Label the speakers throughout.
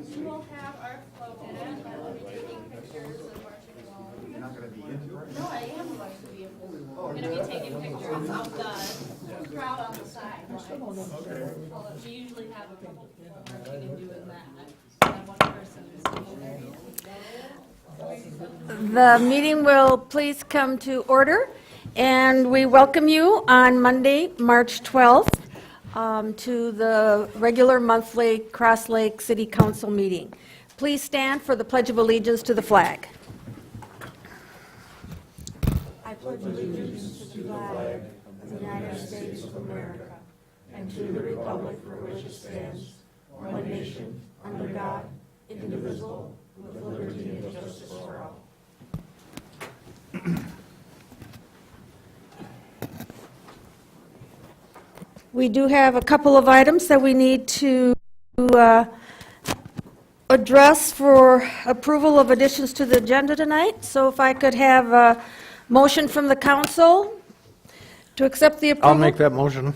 Speaker 1: We will have our float in it, and we'll be taking pictures of marching along.
Speaker 2: You're not gonna be into it?
Speaker 1: No, I am going to be. I'm gonna be taking pictures of the crowd on the side. We usually have a couple people marching and doing that. And one person is standing there.
Speaker 3: The meeting will please come to order, and we welcome you on Monday, March 12th, to the regular monthly Cross Lake City Council meeting. Please stand for the Pledge of Allegiance to the flag. I pledge allegiance to the flag of the United States of America and to the republic for which it stands, one nation, under God, indivisible, with liberty and justice for all. We do have a couple of items that we need to address for approval of additions to the agenda tonight. So if I could have a motion from the council to accept the approval.
Speaker 4: I'll make that motion.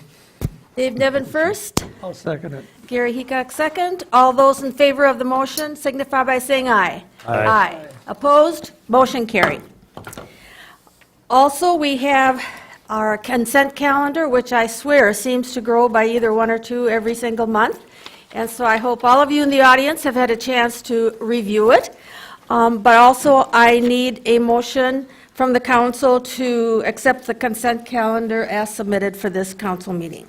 Speaker 3: Dave Nevin first,
Speaker 4: I'll second it.
Speaker 3: Gary Heacock second. All those in favor of the motion signify by saying aye.
Speaker 4: Aye.
Speaker 3: Opposed? Motion carried. Also, we have our consent calendar, which I swear seems to grow by either one or two every single month. And so I hope all of you in the audience have had a chance to review it. But also, I need a motion from the council to accept the consent calendar as submitted for this council meeting.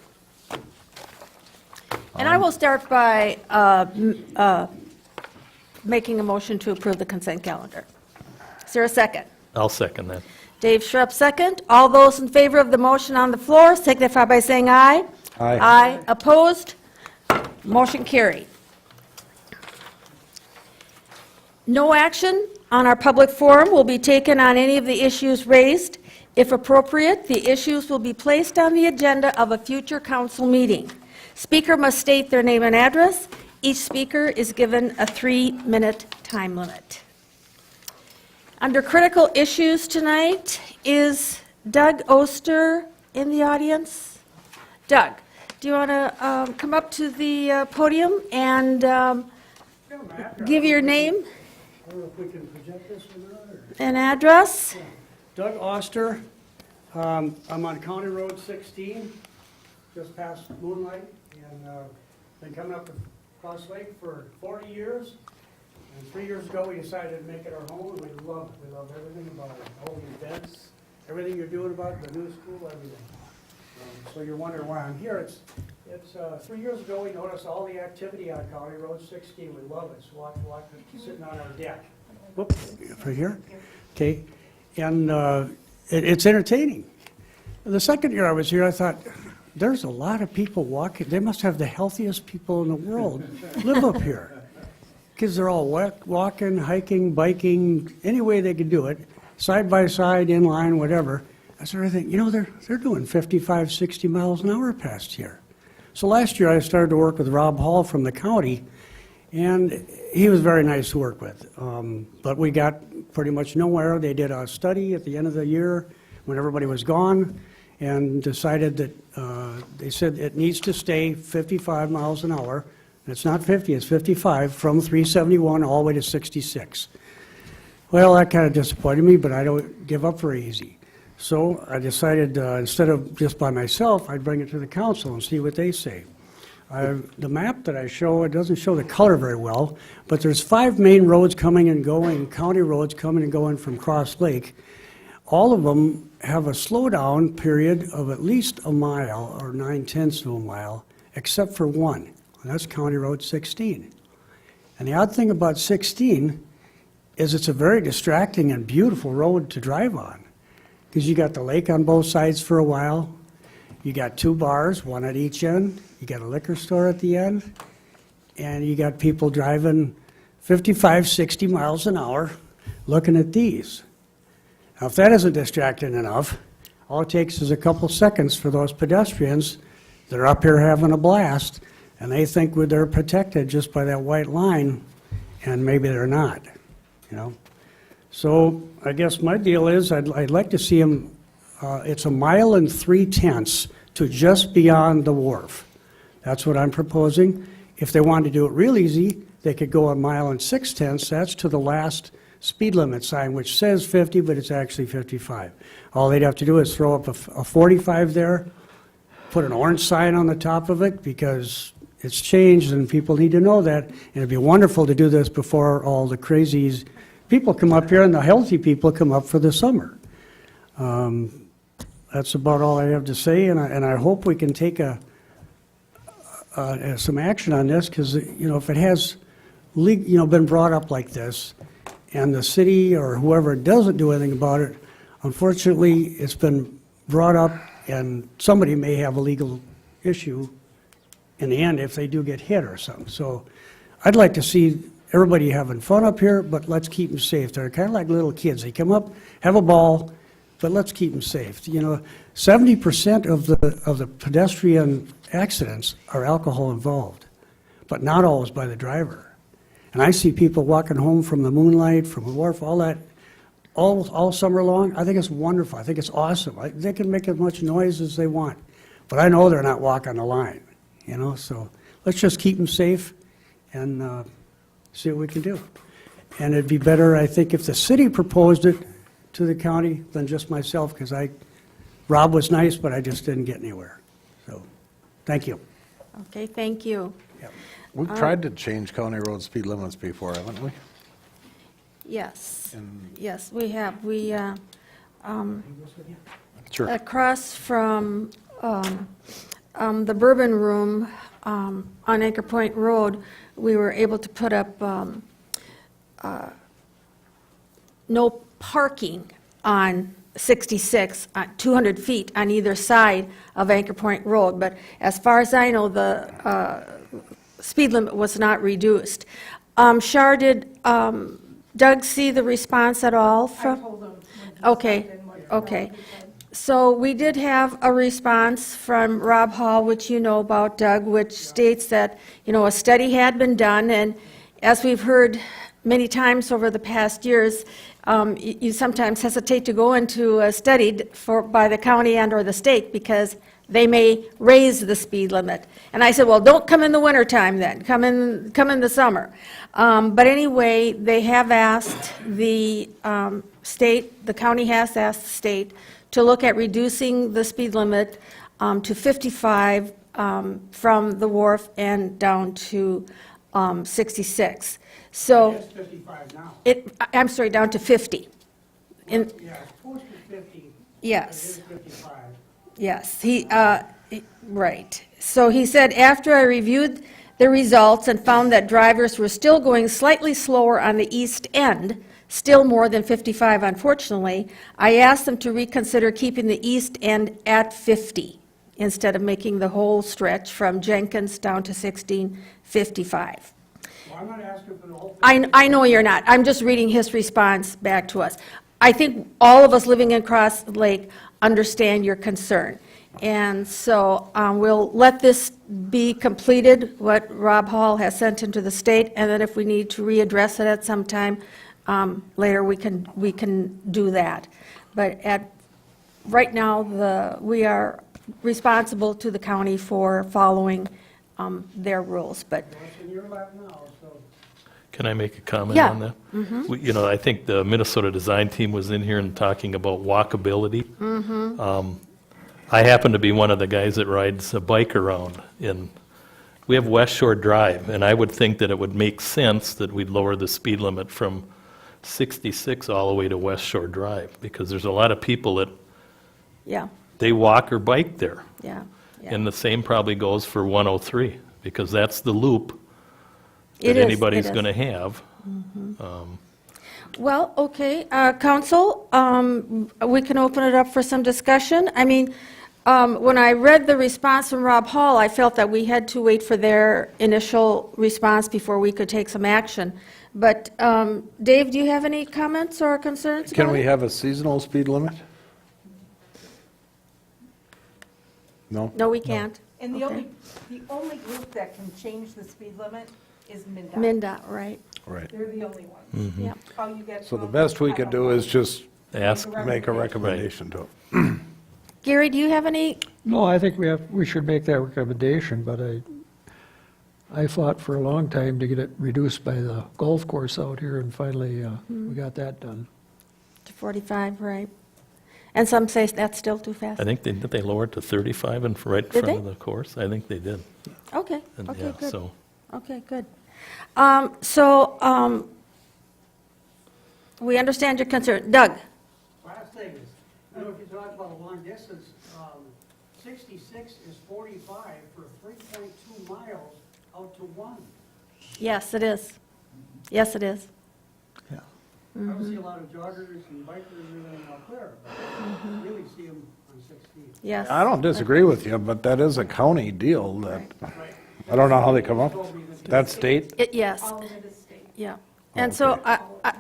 Speaker 3: And I will start by making a motion to approve the consent calendar. Is there a second?
Speaker 4: I'll second that.
Speaker 3: Dave Schrupp, second. All those in favor of the motion on the floor signify by saying aye.
Speaker 4: Aye.
Speaker 3: Aye. Opposed? Motion carried. No action on our public forum will be taken on any of the issues raised. If appropriate, the issues will be placed on the agenda of a future council meeting. Speaker must state their name and address. Each speaker is given a 3-minute time limit. Under critical issues tonight, is Doug Oster in the audience? Doug, do you want to come up to the podium and give your name
Speaker 5: I don't know if we can project this or not, or...
Speaker 3: and address?
Speaker 5: Doug Oster, I'm on County Road 16, just past Moonlight, and been coming up to Cross Lake for 40 years. And 3 years ago, we decided to make it our home, and we love everything about it, all the events, everything you're doing about it, the new school, everything. So you're wondering why I'm here. It's 3 years ago, we noticed all the activity on County Road 16. We love it. So watch sitting on our deck. Whoop, right here? Okay. And it's entertaining. The second year I was here, I thought, there's a lot of people walking. They must have the healthiest people in the world live up here. Kids are all walking, hiking, biking, any way they could do it, side by side, in line, whatever. I started thinking, you know, they're doing 55, 60 miles an hour past here. So last year I started to work with Rob Hall from the county, and he was very nice to work with. But we got pretty much nowhere. They did a study at the end of the year when everybody was gone and decided that they said it needs to stay 55 miles an hour. It's not 50, it's 55 from 371 all the way to 66. Well, that kind of disappointed me, but I don't give up very easy. So I decided instead of just by myself, I'd bring it to the council and see what they say. The map that I show, it doesn't show the color very well, but there's 5 main roads coming and going, county roads coming and going from Cross Lake. All of them have a slowdown period of at least a mile or 9/10 of a mile, except for one. And that's County Road 16. And the odd thing about 16 is it's a very distracting and beautiful road to drive on, because you got the lake on both sides for a while, you got 2 bars, one at each end, you got a liquor store at the end, and you got people driving 55, 60 miles an hour looking at these. Now, if that isn't distracting enough, all it takes is a couple seconds for those pedestrians that are up here having a blast, and they think they're protected just by that white line, and maybe they're not, you know. So I guess my deal is I'd like to see them, it's 1 mile and 3/10 to just beyond the wharf. That's what I'm proposing. If they wanted to do it real easy, they could go 1 mile and 6/10. That's to the last speed limit sign, which says 50, but it's actually 55. All they'd have to do is throw up a 45 there, put an orange sign on the top of it, because it's changed and people need to know that. And it'd be wonderful to do this before all the crazies, people come up here and the healthy people come up for the summer. That's about all I have to say, and I hope we can take some action on this, because, if it has, been brought up like this, and the city or whoever doesn't do anything about it, unfortunately, it's been brought up, and somebody may have a legal issue in the end if they do get hit or something. So I'd like to see everybody having fun up here, but let's keep them safe. They're kind of like little kids. They come up, have a ball, but let's keep them safe. 70% of the pedestrian accidents are alcohol involved, but not always by the driver. And I see people walking home from the Moonlight, from the wharf, all that, all summer long. I think it's wonderful. I think it's awesome. They can make as much noise as they want, but I know they're not walking the line, so let's just keep them safe and see what we can do. And it'd be better, I think, if the city proposed it to the county than just myself, because Rob was nice, but I just didn't get anywhere. So, thank you.
Speaker 3: Okay, thank you.
Speaker 5: Yep.
Speaker 2: We've tried to change county road speed limits before, haven't we?
Speaker 3: Yes,
Speaker 2: And-
Speaker 3: yes, we have.
Speaker 2: Sure.
Speaker 3: Across from the Bourbon Room on Anchor Point Road, we were able to put up no parking on 66, 200 feet on either side of Anchor Point Road. But as far as I know, the speed limit was not reduced. Shar, did Doug see the response at all from?
Speaker 6: I told them.
Speaker 3: Okay, okay. So we did have a response from Rob Hall, which you know about, Doug, which states that, a study had been done, and as we've heard many times over the past years, you sometimes hesitate to go into a study by the county and/or the state because they may raise the speed limit. And I said, well, don't come in the wintertime then, come in the summer. But anyway, they have asked the state, the county has asked the state to look at reducing the speed limit to 55 from the wharf and down to 66. So,
Speaker 5: It's 55 now.
Speaker 3: I'm sorry, down to 50.
Speaker 5: Yeah, it's posted 50.
Speaker 3: Yes.
Speaker 5: It is 55.
Speaker 3: Yes, right. So he said, after I reviewed the results and found that drivers were still going slightly slower on the east end, still more than 55 unfortunately, I asked them to reconsider keeping the east end at 50 instead of making the whole stretch from Jenkins down to 1655.
Speaker 5: Well, I'm not asking for the whole
Speaker 3: I know you're not. I'm just reading his response back to us. I think all of us living in Cross Lake understand your concern. And so we'll let this be completed, what Rob Hall has sent into the state, and then if we need to readdress it at some time later, we can do that. But right now, we are responsible to the county for following their rules, but
Speaker 5: It's in your lap now, so.
Speaker 4: Can I make a comment
Speaker 3: Yeah.
Speaker 4: on that? I think the Minnesota design team was in here and talking about walkability. I happen to be one of the guys that rides a bike around, and we have West Shore Drive, and I would think that it would make sense that we'd lower the speed limit from 66 all the way to West Shore Drive, because there's a lot of people that,
Speaker 3: yeah,
Speaker 4: they walk or bike there.
Speaker 3: yeah.
Speaker 4: And the same probably goes for 103, because that's the loop
Speaker 3: It
Speaker 4: that
Speaker 3: is,
Speaker 4: anybody's
Speaker 3: it is.
Speaker 4: going to have.
Speaker 3: Well, okay, council, we can open it up for some discussion. I mean, when I read the response from Rob Hall, I felt that we had to wait for their initial response before we could take some action. But, Dave, do you have any comments or concerns
Speaker 2: Can
Speaker 3: about
Speaker 2: we
Speaker 3: it?
Speaker 2: have a seasonal speed limit? No?
Speaker 3: No, we can't.
Speaker 6: And the
Speaker 3: Okay.
Speaker 6: only group that can change the speed limit is MinDOT.
Speaker 3: MinDOT, right,
Speaker 2: Right.
Speaker 6: They're the only ones.
Speaker 3: yeah.
Speaker 6: How you get.
Speaker 2: So the
Speaker 6: from-
Speaker 2: best we
Speaker 6: I
Speaker 2: could
Speaker 6: don't
Speaker 2: do
Speaker 6: know.
Speaker 2: is just
Speaker 4: Ask,
Speaker 2: make a recommendation to them.
Speaker 3: Gary, do you have any,
Speaker 4: No, I think we should make that recommendation, but
Speaker 7: I fought for a long time to get it reduced by the golf course out here, and finally, we got that done.
Speaker 3: To 45, right. And some say that's still too fast.
Speaker 4: I think did they lower it to 35 and right in
Speaker 3: Did
Speaker 4: front of
Speaker 3: they?
Speaker 4: the course? I think they did.
Speaker 3: Okay,
Speaker 4: And,
Speaker 3: okay,
Speaker 4: yeah,
Speaker 3: good.
Speaker 4: so,
Speaker 3: Okay, good. We understand your concern. Doug?
Speaker 5: Last thing is, you know, if you talk about a long distance, 66 is 45 for 3.2 miles out to 1.
Speaker 3: Yes, it is. Yes, it is.
Speaker 5: I don't see a lot of joggers and bikers and everything out there, but I really see them on 16.
Speaker 3: Yes.
Speaker 2: I don't disagree with you, but that is a county deal that, I don't know how they come up. That state?
Speaker 3: Yes.
Speaker 1: All of it is state.
Speaker 3: Yeah. And so,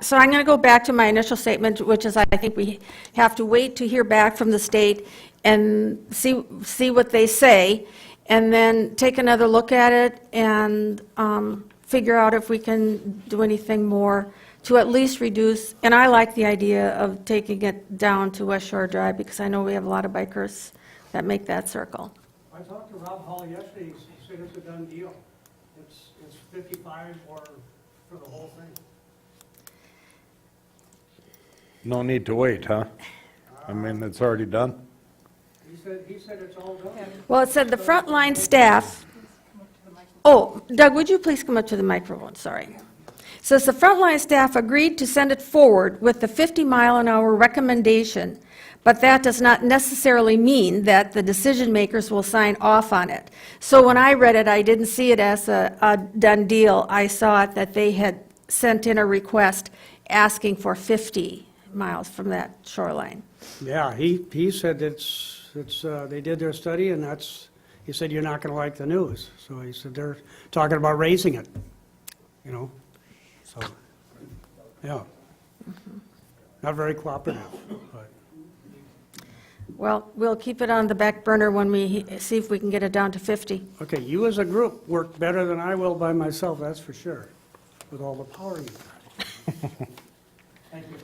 Speaker 3: so I'm going to go back to my initial statement, which is I think we have to wait to hear back from the state and see what they say, and then take another look at it and figure out if we can do anything more to at least reduce, and I like the idea of taking it down to West Shore Drive, because I know we have a lot of bikers that make that circle.
Speaker 5: I talked to Rob Hall yesterday, he said it's a done deal. It's 55 or for the whole thing.
Speaker 2: No need to wait, huh? I mean, it's already done.
Speaker 5: He said it's all done.
Speaker 3: Well, it said the frontline staff, oh, Doug, would you please come up to the microphone, sorry. Says the frontline staff agreed to send it forward with the 50-mile-an-hour recommendation, but that does not necessarily mean that the decision makers will sign off on it. So when I read it, I didn't see it as a done deal. I saw it that they had sent in a request asking for 50 miles from that shoreline.
Speaker 5: Yeah, he said they did their study, and he said, you're not going to like the news. So he said they're talking about raising it, you know, so, yeah. Not very cooperative, but.
Speaker 3: Well, we'll keep it on the back burner when we see if we can get it down to 50.
Speaker 5: Okay, you as a group work better than I will by myself, that's for sure, with all the power you've got. Thank you.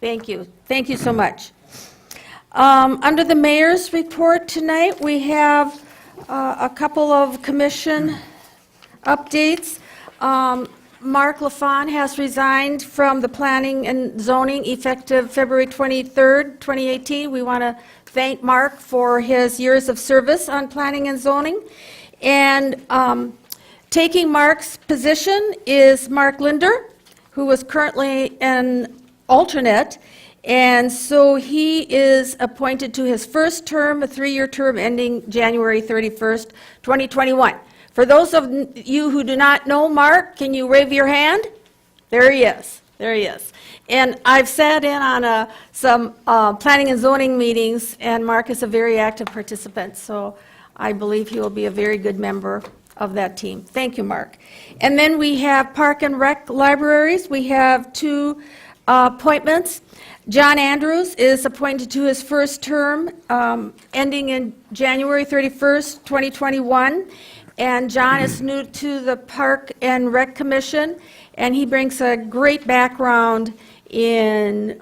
Speaker 3: Thank you. Thank you so much. Under the mayor's report tonight, we have a couple of commission updates. Mark LaFawn has resigned from the Planning and Zoning effective February 23rd, 2018. We want to thank Mark for his years of service on Planning and Zoning. And taking Mark's position is Mark Linder, who is currently an alternate, and so he is appointed to his first term, a 3-year term ending January 31st, 2021. For those of you who do not know Mark, can you wave your hand? There he is. There he is. And I've sat in on some planning and zoning meetings, and Mark is a very active participant, so I believe he will be a very good member of that team. Thank you, Mark. And then we have Park and Rec Libraries. We have 2 appointments. John Andrews is appointed to his first term, ending in January 31st, 2021. And John is new to the Park and Rec Commission, and he brings a great background in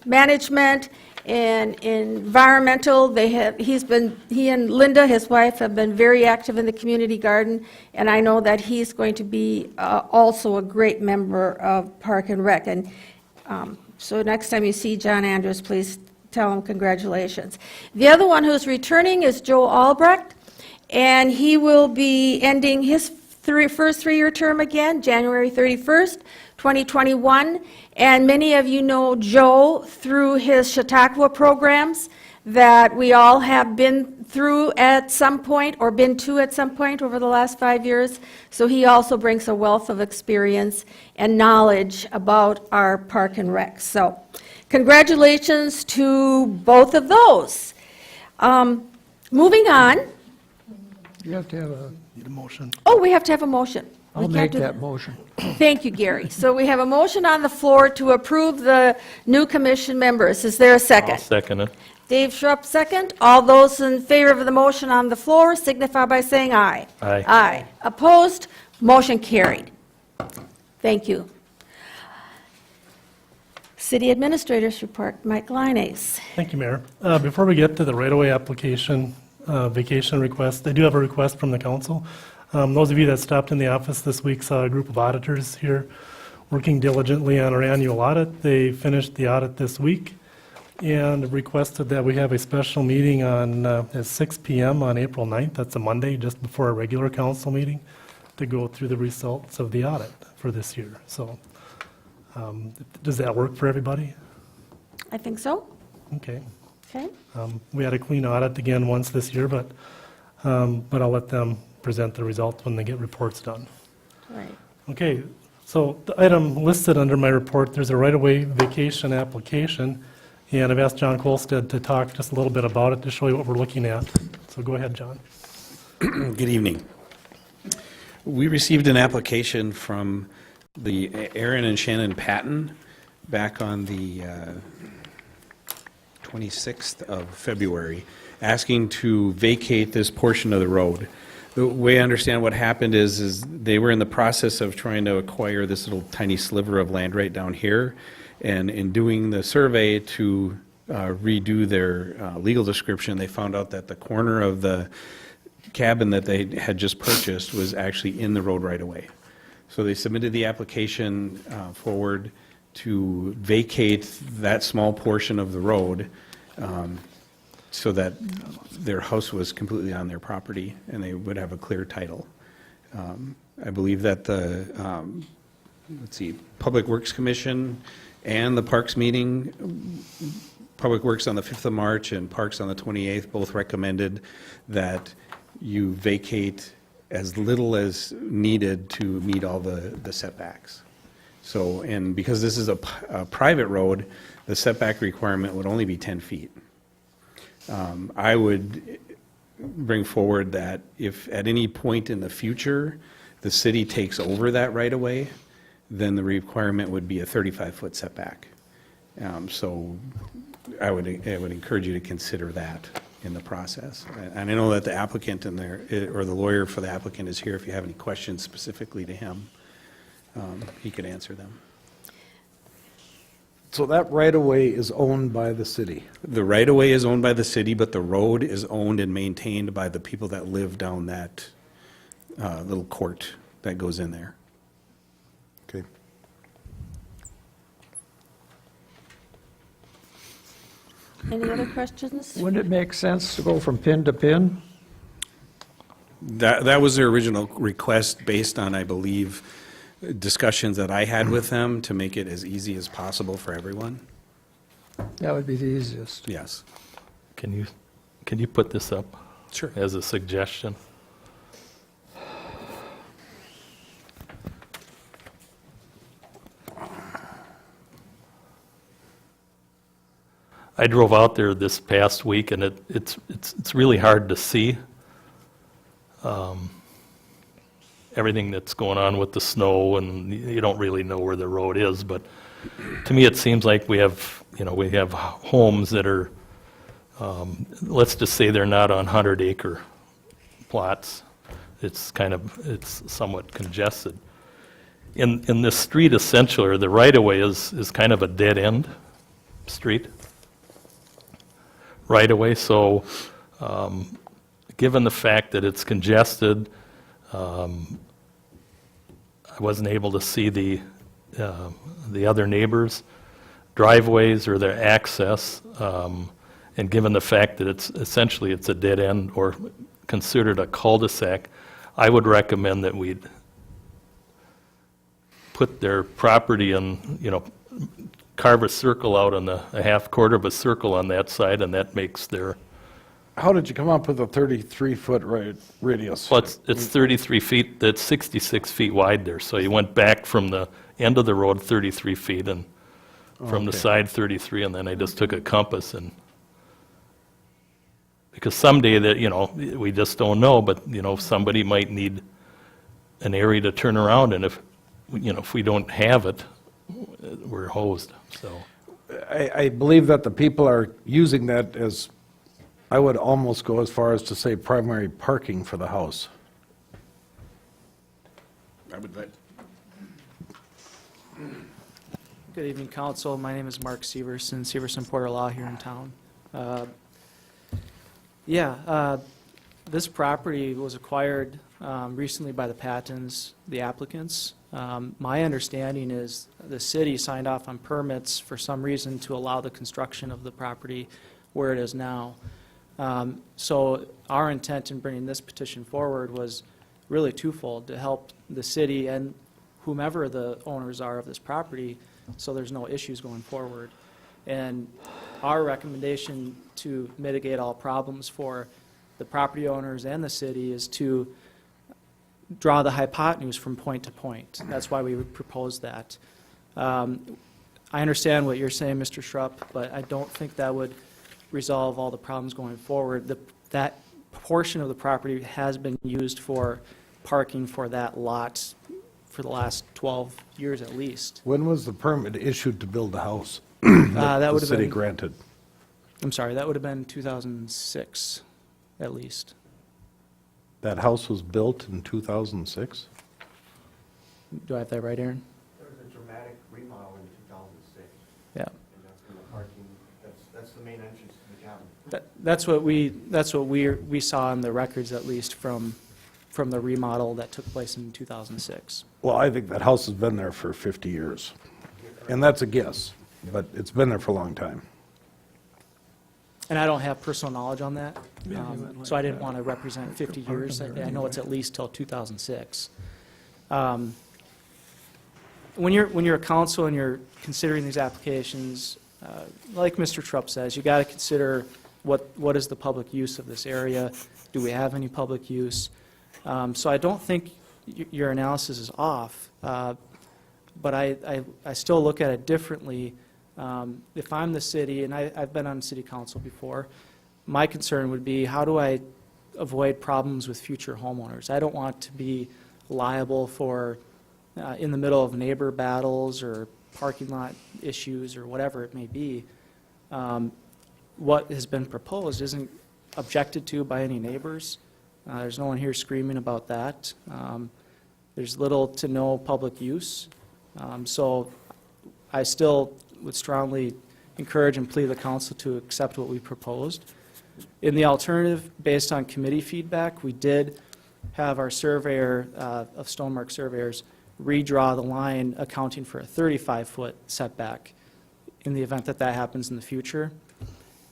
Speaker 3: management and environmental. He and Linda, his wife, have been very active in the community garden, and I know that he's going to be also a great member of Park and Rec. And so next time you see John Andrews, please tell him congratulations. The other one who's returning is Joe Albrecht, and he will be ending his first 3-year term again, January 31st, 2021. And many of you know Joe through his Chautauqua programs that we all have been through at some point or been to at some point over the last 5 years. So he also brings a wealth of experience and knowledge about our Park and Rec. So congratulations to both of those. Moving on.
Speaker 7: You have to have
Speaker 3: Oh, we have to have a motion. We
Speaker 7: I'll
Speaker 3: can't
Speaker 7: make
Speaker 3: do
Speaker 7: that motion.
Speaker 3: Thank you, Gary. So we have a motion on the floor to approve the new commission members. Is there a
Speaker 4: I'll
Speaker 3: second?
Speaker 4: second it.
Speaker 3: Dave Schrupp, second. All those in favor of the motion on the floor signify by saying aye.
Speaker 4: Aye.
Speaker 3: Aye. Opposed? Motion carried. Thank you. City Administrators Report, Mike Linus.
Speaker 8: Thank you, Mayor. Before we get to the right-of-way application, vacation request, I do have a request from the council. Those of you that stopped in the office this week saw a group of auditors here working diligently on our annual audit. They finished the audit this week and requested that we have a special meeting on, at 6 PM on April 9th. That's a Monday, just before our regular council meeting, to go through the results of the audit for this year. So, does that work for everybody?
Speaker 3: I think so.
Speaker 8: Okay.
Speaker 3: Okay.
Speaker 8: We had a clean audit again once this year, but I'll let them present the results when they get reports done.
Speaker 3: Right.
Speaker 8: Okay, so the item listed under my report, there's a right-of-way vacation application, and I've asked John Colstead to talk just a little bit about it to show you what we're looking at. So go ahead, John.
Speaker 9: Good evening. We received an application from the Aaron and Shannon Patton back on the 26th of February, asking to vacate this portion of the road. The way I understand what happened is they were in the process of trying to acquire this little tiny sliver of land right down here, and in doing the survey to redo their legal description, they found out that the corner of the cabin that they had just purchased was actually in the road right away. So they submitted the application forward to vacate that small portion of the road so that their house was completely on their property and they would have a clear title. I believe that the, Public Works Commission and the Parks meeting, Public Works on the 5th of March and Parks on the 28th, both recommended that you vacate as little as needed to meet all the setbacks. So, and because this is a private road, the setback requirement would only be 10 feet. I would bring forward that if at any point in the future, the city takes over that right-of-way, then the requirement would be a 35-foot setback. So I would encourage you to consider that in the process. And I know that the applicant in there, or the lawyer for the applicant is here. If you have any questions specifically to him, he could answer them.
Speaker 2: So that right-of-way is owned by the city?
Speaker 9: The right-of-way is owned by the city, but the road is owned and maintained by the people that live down that little court that goes in there.
Speaker 2: Okay.
Speaker 3: Any other questions?
Speaker 7: Wouldn't it make sense to go from pin to pin?
Speaker 9: That was their original request based on, I believe, discussions that I had with them to make it as easy as possible for everyone.
Speaker 7: That would be the easiest.
Speaker 9: Yes.
Speaker 4: Can you put this up
Speaker 9: Sure.
Speaker 4: as a suggestion? I drove out there this past week, and it's really hard to see everything that's going on with the snow, and you don't really know where the road is. But to me, it seems like we have homes that are, let's just say they're not on 100-acre plots. It's somewhat congested. In this street, essentially, or the right-of-way is kind of a dead-end street right-of-way. So, given the fact that it's congested, I wasn't able to see the other neighbors' driveways or their access, and given the fact that it's a dead end or considered a cul-de-sac, I would recommend that we put their property in, carve a circle out on a half-quarter of a circle on that side, and that makes their.
Speaker 2: How did you come up with a 33-foot radius?
Speaker 4: Well, it's 33 feet, that's 66 feet wide there, so you went back from the end of the road 33 feet, and from the
Speaker 2: Okay.
Speaker 4: side 33, and then I just took a compass and, because someday that, we just don't know, but, somebody might need an area to turn around, and if we don't have it, we're hosed, so.
Speaker 2: I believe that the people are using that as, I would almost go as far as to say primary parking for the house.
Speaker 9: I would let.
Speaker 10: Good evening, council. My name is Mark Severson, Severson Porter Law here in town. This property was acquired recently by the Pattons, the applicants. My understanding is the city signed off on permits for some reason to allow the construction of the property where it is now. So our intent in bringing this petition forward was really twofold, to help the city and whomever the owners are of this property, so there's no issues going forward. And our recommendation to mitigate all problems for the property owners and the city is to draw the hypotenuse from point to point. That's why we would propose that. I understand what you're saying, Mr. Schrupp, but I don't think that would resolve all the problems going forward. That portion of the property has been used for parking for that lot for the last 12 years at least.
Speaker 2: When was the permit issued to build the house?
Speaker 10: That
Speaker 2: The
Speaker 10: would have
Speaker 2: city
Speaker 10: been,
Speaker 2: granted?
Speaker 10: I'm sorry, that would have been 2006 at least.
Speaker 2: That house was built in 2006?
Speaker 10: Do I have that right, Aaron?
Speaker 11: There was a dramatic remodel in 2006,
Speaker 10: Yeah.
Speaker 11: and that's when the parking, that's the main entrance to the cabin.
Speaker 10: That's what we saw in the records, at least from the remodel that took place in 2006.
Speaker 2: Well, I think that house has been there for 50 years. And that's a guess, but it's been there for a long time.
Speaker 10: And I don't have personal knowledge on that, so I didn't want to represent 50 years. I know it's at least till 2006. When you're a council and you're considering these applications, like Mr. Trupp says, you got to consider what is the public use of this area? Do we have any public use? So I don't think your analysis is off, but I still look at it differently. If I'm the city, and I've been on city council before, my concern would be, how do I avoid problems with future homeowners? I don't want to be liable for, in the middle of neighbor battles or parking lot issues or whatever it may be. What has been proposed isn't objected to by any neighbors. There's no one here screaming about that. There's little to no public use. So I still would strongly encourage and plead the council to accept what we proposed. In the alternative, based on committee feedback, we did have our surveyor of Stonemark Surveyors redraw the line accounting for a 35-foot setback in the event that that happens in the future.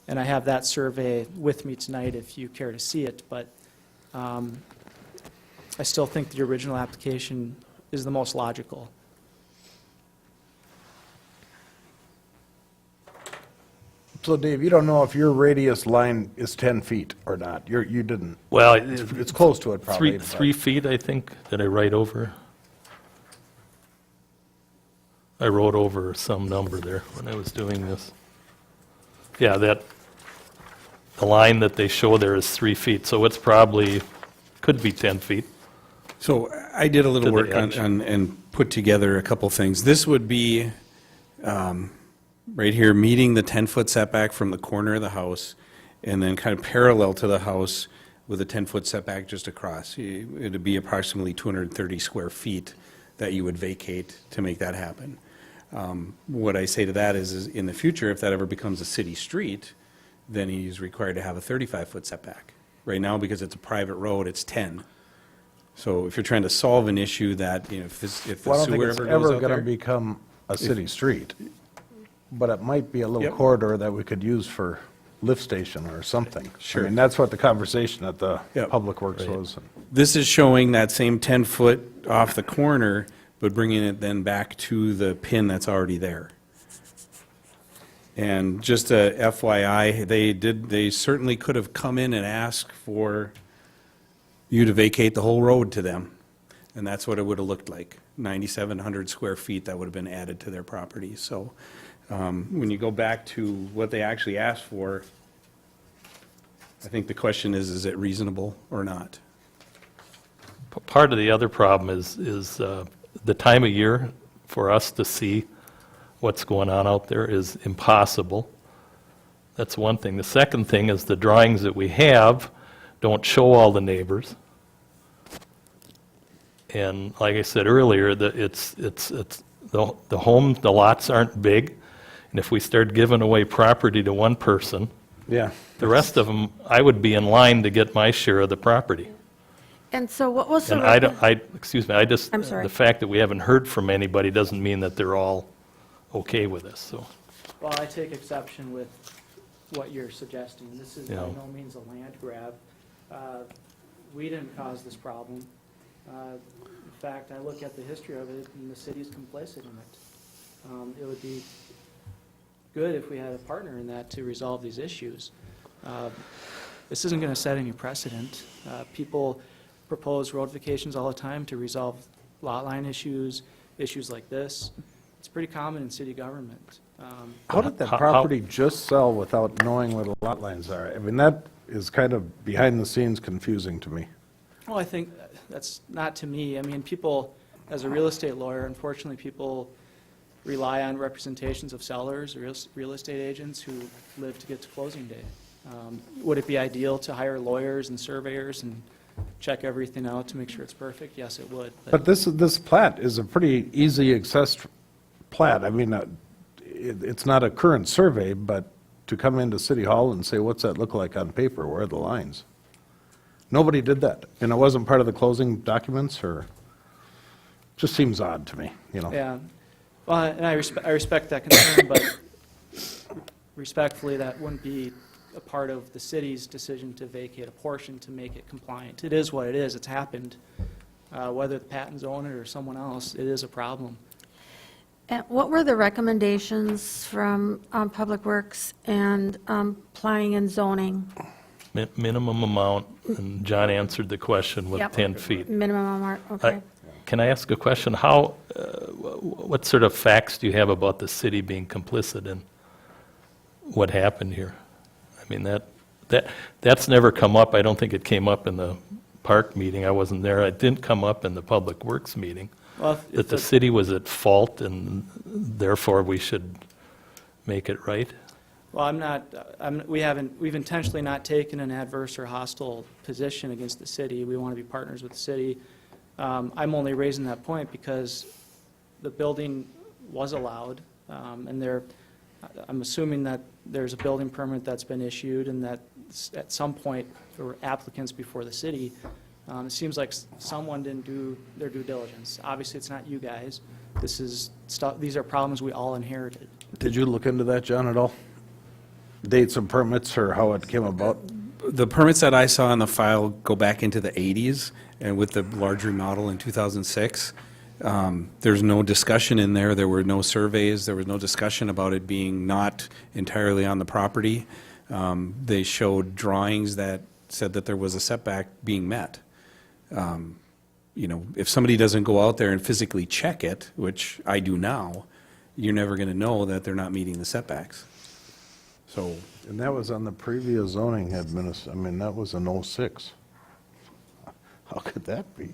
Speaker 10: And I have that survey with me tonight if you care to see it, but I still think the original application is the most logical.
Speaker 2: So Dave, you don't know if your radius line is 10 feet or not? You didn't.
Speaker 4: Well,
Speaker 2: It's close to it probably. but-
Speaker 4: 3 feet, I think, that I write over. I wrote over some number there when I was doing this. Yeah, the line that they show there is 3 feet, so it's probably, could be 10 feet.
Speaker 9: So I did a little
Speaker 4: To the
Speaker 9: work
Speaker 4: edge.
Speaker 9: on and put together a couple things. This would be right here, meeting the 10-foot setback from the corner of the house, and then kind of parallel to the house with a 10-foot setback just across. It'd be approximately 230 square feet that you would vacate to make that happen. What I say to that is in the future, if that ever becomes a city street, then he's required to have a 35-foot setback. Right now, because it's a private road, it's 10. So if you're trying to solve an issue that, if the
Speaker 2: Well, I don't think
Speaker 9: sewer
Speaker 2: it's
Speaker 9: ever goes
Speaker 2: ever
Speaker 9: out
Speaker 2: going to
Speaker 9: there.
Speaker 2: become a city street, but it might be a little
Speaker 9: Yep.
Speaker 2: corridor that we could use for lift station or something.
Speaker 9: Sure.
Speaker 2: I mean, that's what the conversation at the
Speaker 9: Yep.
Speaker 2: Public Works was.
Speaker 9: This is showing that same 10-foot off the corner, but bringing it then back to the pin that's already there. And just a FYI, they certainly could have come in and asked for you to vacate the whole road to them. And that's what it would have looked like, 9,700 square feet that would have been added to their property. So when you go back to what they actually asked for, I think the question is it reasonable or not?
Speaker 4: Part of the other problem is the time of year for us to see what's going on out there is impossible. That's one thing. The second thing is the drawings that we have don't show all the neighbors. And like I said earlier, it's the lots aren't big. And if we start giving away property to one person,
Speaker 2: Yeah.
Speaker 4: The rest of them, I would be in line to get my share of the property.
Speaker 3: And so what was the...
Speaker 4: And I don't, excuse me,
Speaker 3: I'm sorry.
Speaker 4: the fact that we haven't heard from anybody doesn't mean that they're all okay with this, so.
Speaker 10: Well, I take exception with what you're suggesting. This is by
Speaker 4: Yeah.
Speaker 10: no means a land grab. We didn't cause this problem. In fact, I look at the history of it, and the city's complicit in it. It would be good if we had a partner in that to resolve these issues. This isn't going to set any precedent. People propose road vacations all the time to resolve lot line issues, issues like this. It's pretty common in city government.
Speaker 2: How did that
Speaker 4: How-
Speaker 2: property just sell without knowing where the lot lines are? I mean, that is kind of behind the scenes confusing to me.
Speaker 10: Well, I think that's not to me. I mean, people, as a real estate lawyer, unfortunately, people rely on representations of sellers, real estate agents who live to get to closing day. Would it be ideal to hire lawyers and surveyors and check everything out to make sure it's perfect? Yes, it would.
Speaker 2: But this plat is a pretty easy accessed plat. I mean, it's not a current survey, but to come into City Hall and say, what's that look like on paper? Where are the lines? Nobody did that, and it wasn't part of the closing documents, or, just seems odd to me, you know?
Speaker 10: Yeah. Well, and I respect that concern, but respectfully, that wouldn't be a part of the city's decision to vacate a portion to make it compliant. It is what it is. It's happened. Whether the Pattons own it or someone else, it is a problem.
Speaker 3: And what were the recommendations from Public Works and Planning and Zoning?
Speaker 4: Minimum amount, and John answered the question with
Speaker 3: Yep.
Speaker 4: 10 feet.
Speaker 3: Minimum amount, okay.
Speaker 4: Can I ask a question? How, what sort of facts do you have about the city being complicit in what happened here? I mean, that's never come up. I don't think it came up in the park meeting. I wasn't there. It didn't come up in the Public Works meeting.
Speaker 10: Well,
Speaker 4: That the city was at fault and therefore we should make it right?
Speaker 10: Well, we've intentionally not taken an adverse or hostile position against the city. We want to be partners with the city. I'm only raising that point because the building was allowed, and I'm assuming that there's a building permit that's been issued and that at some point there were applicants before the city. It seems like someone didn't do their due diligence. Obviously, it's not you guys. These are problems we all inherited.
Speaker 2: Did you look into that, John, at all? Dates and permits, or how it came about?
Speaker 9: The permits that I saw in the file go back into the 80s, and with the large remodel in 2006, there's no discussion in there. There were no surveys. There was no discussion about it being not entirely on the property. They showed drawings that said that there was a setback being met. You know, if somebody doesn't go out there and physically check it, which I do now, you're never going to know that they're not meeting the setbacks. So,
Speaker 2: And that was on the previous zoning I mean, that was in '06. How could that be?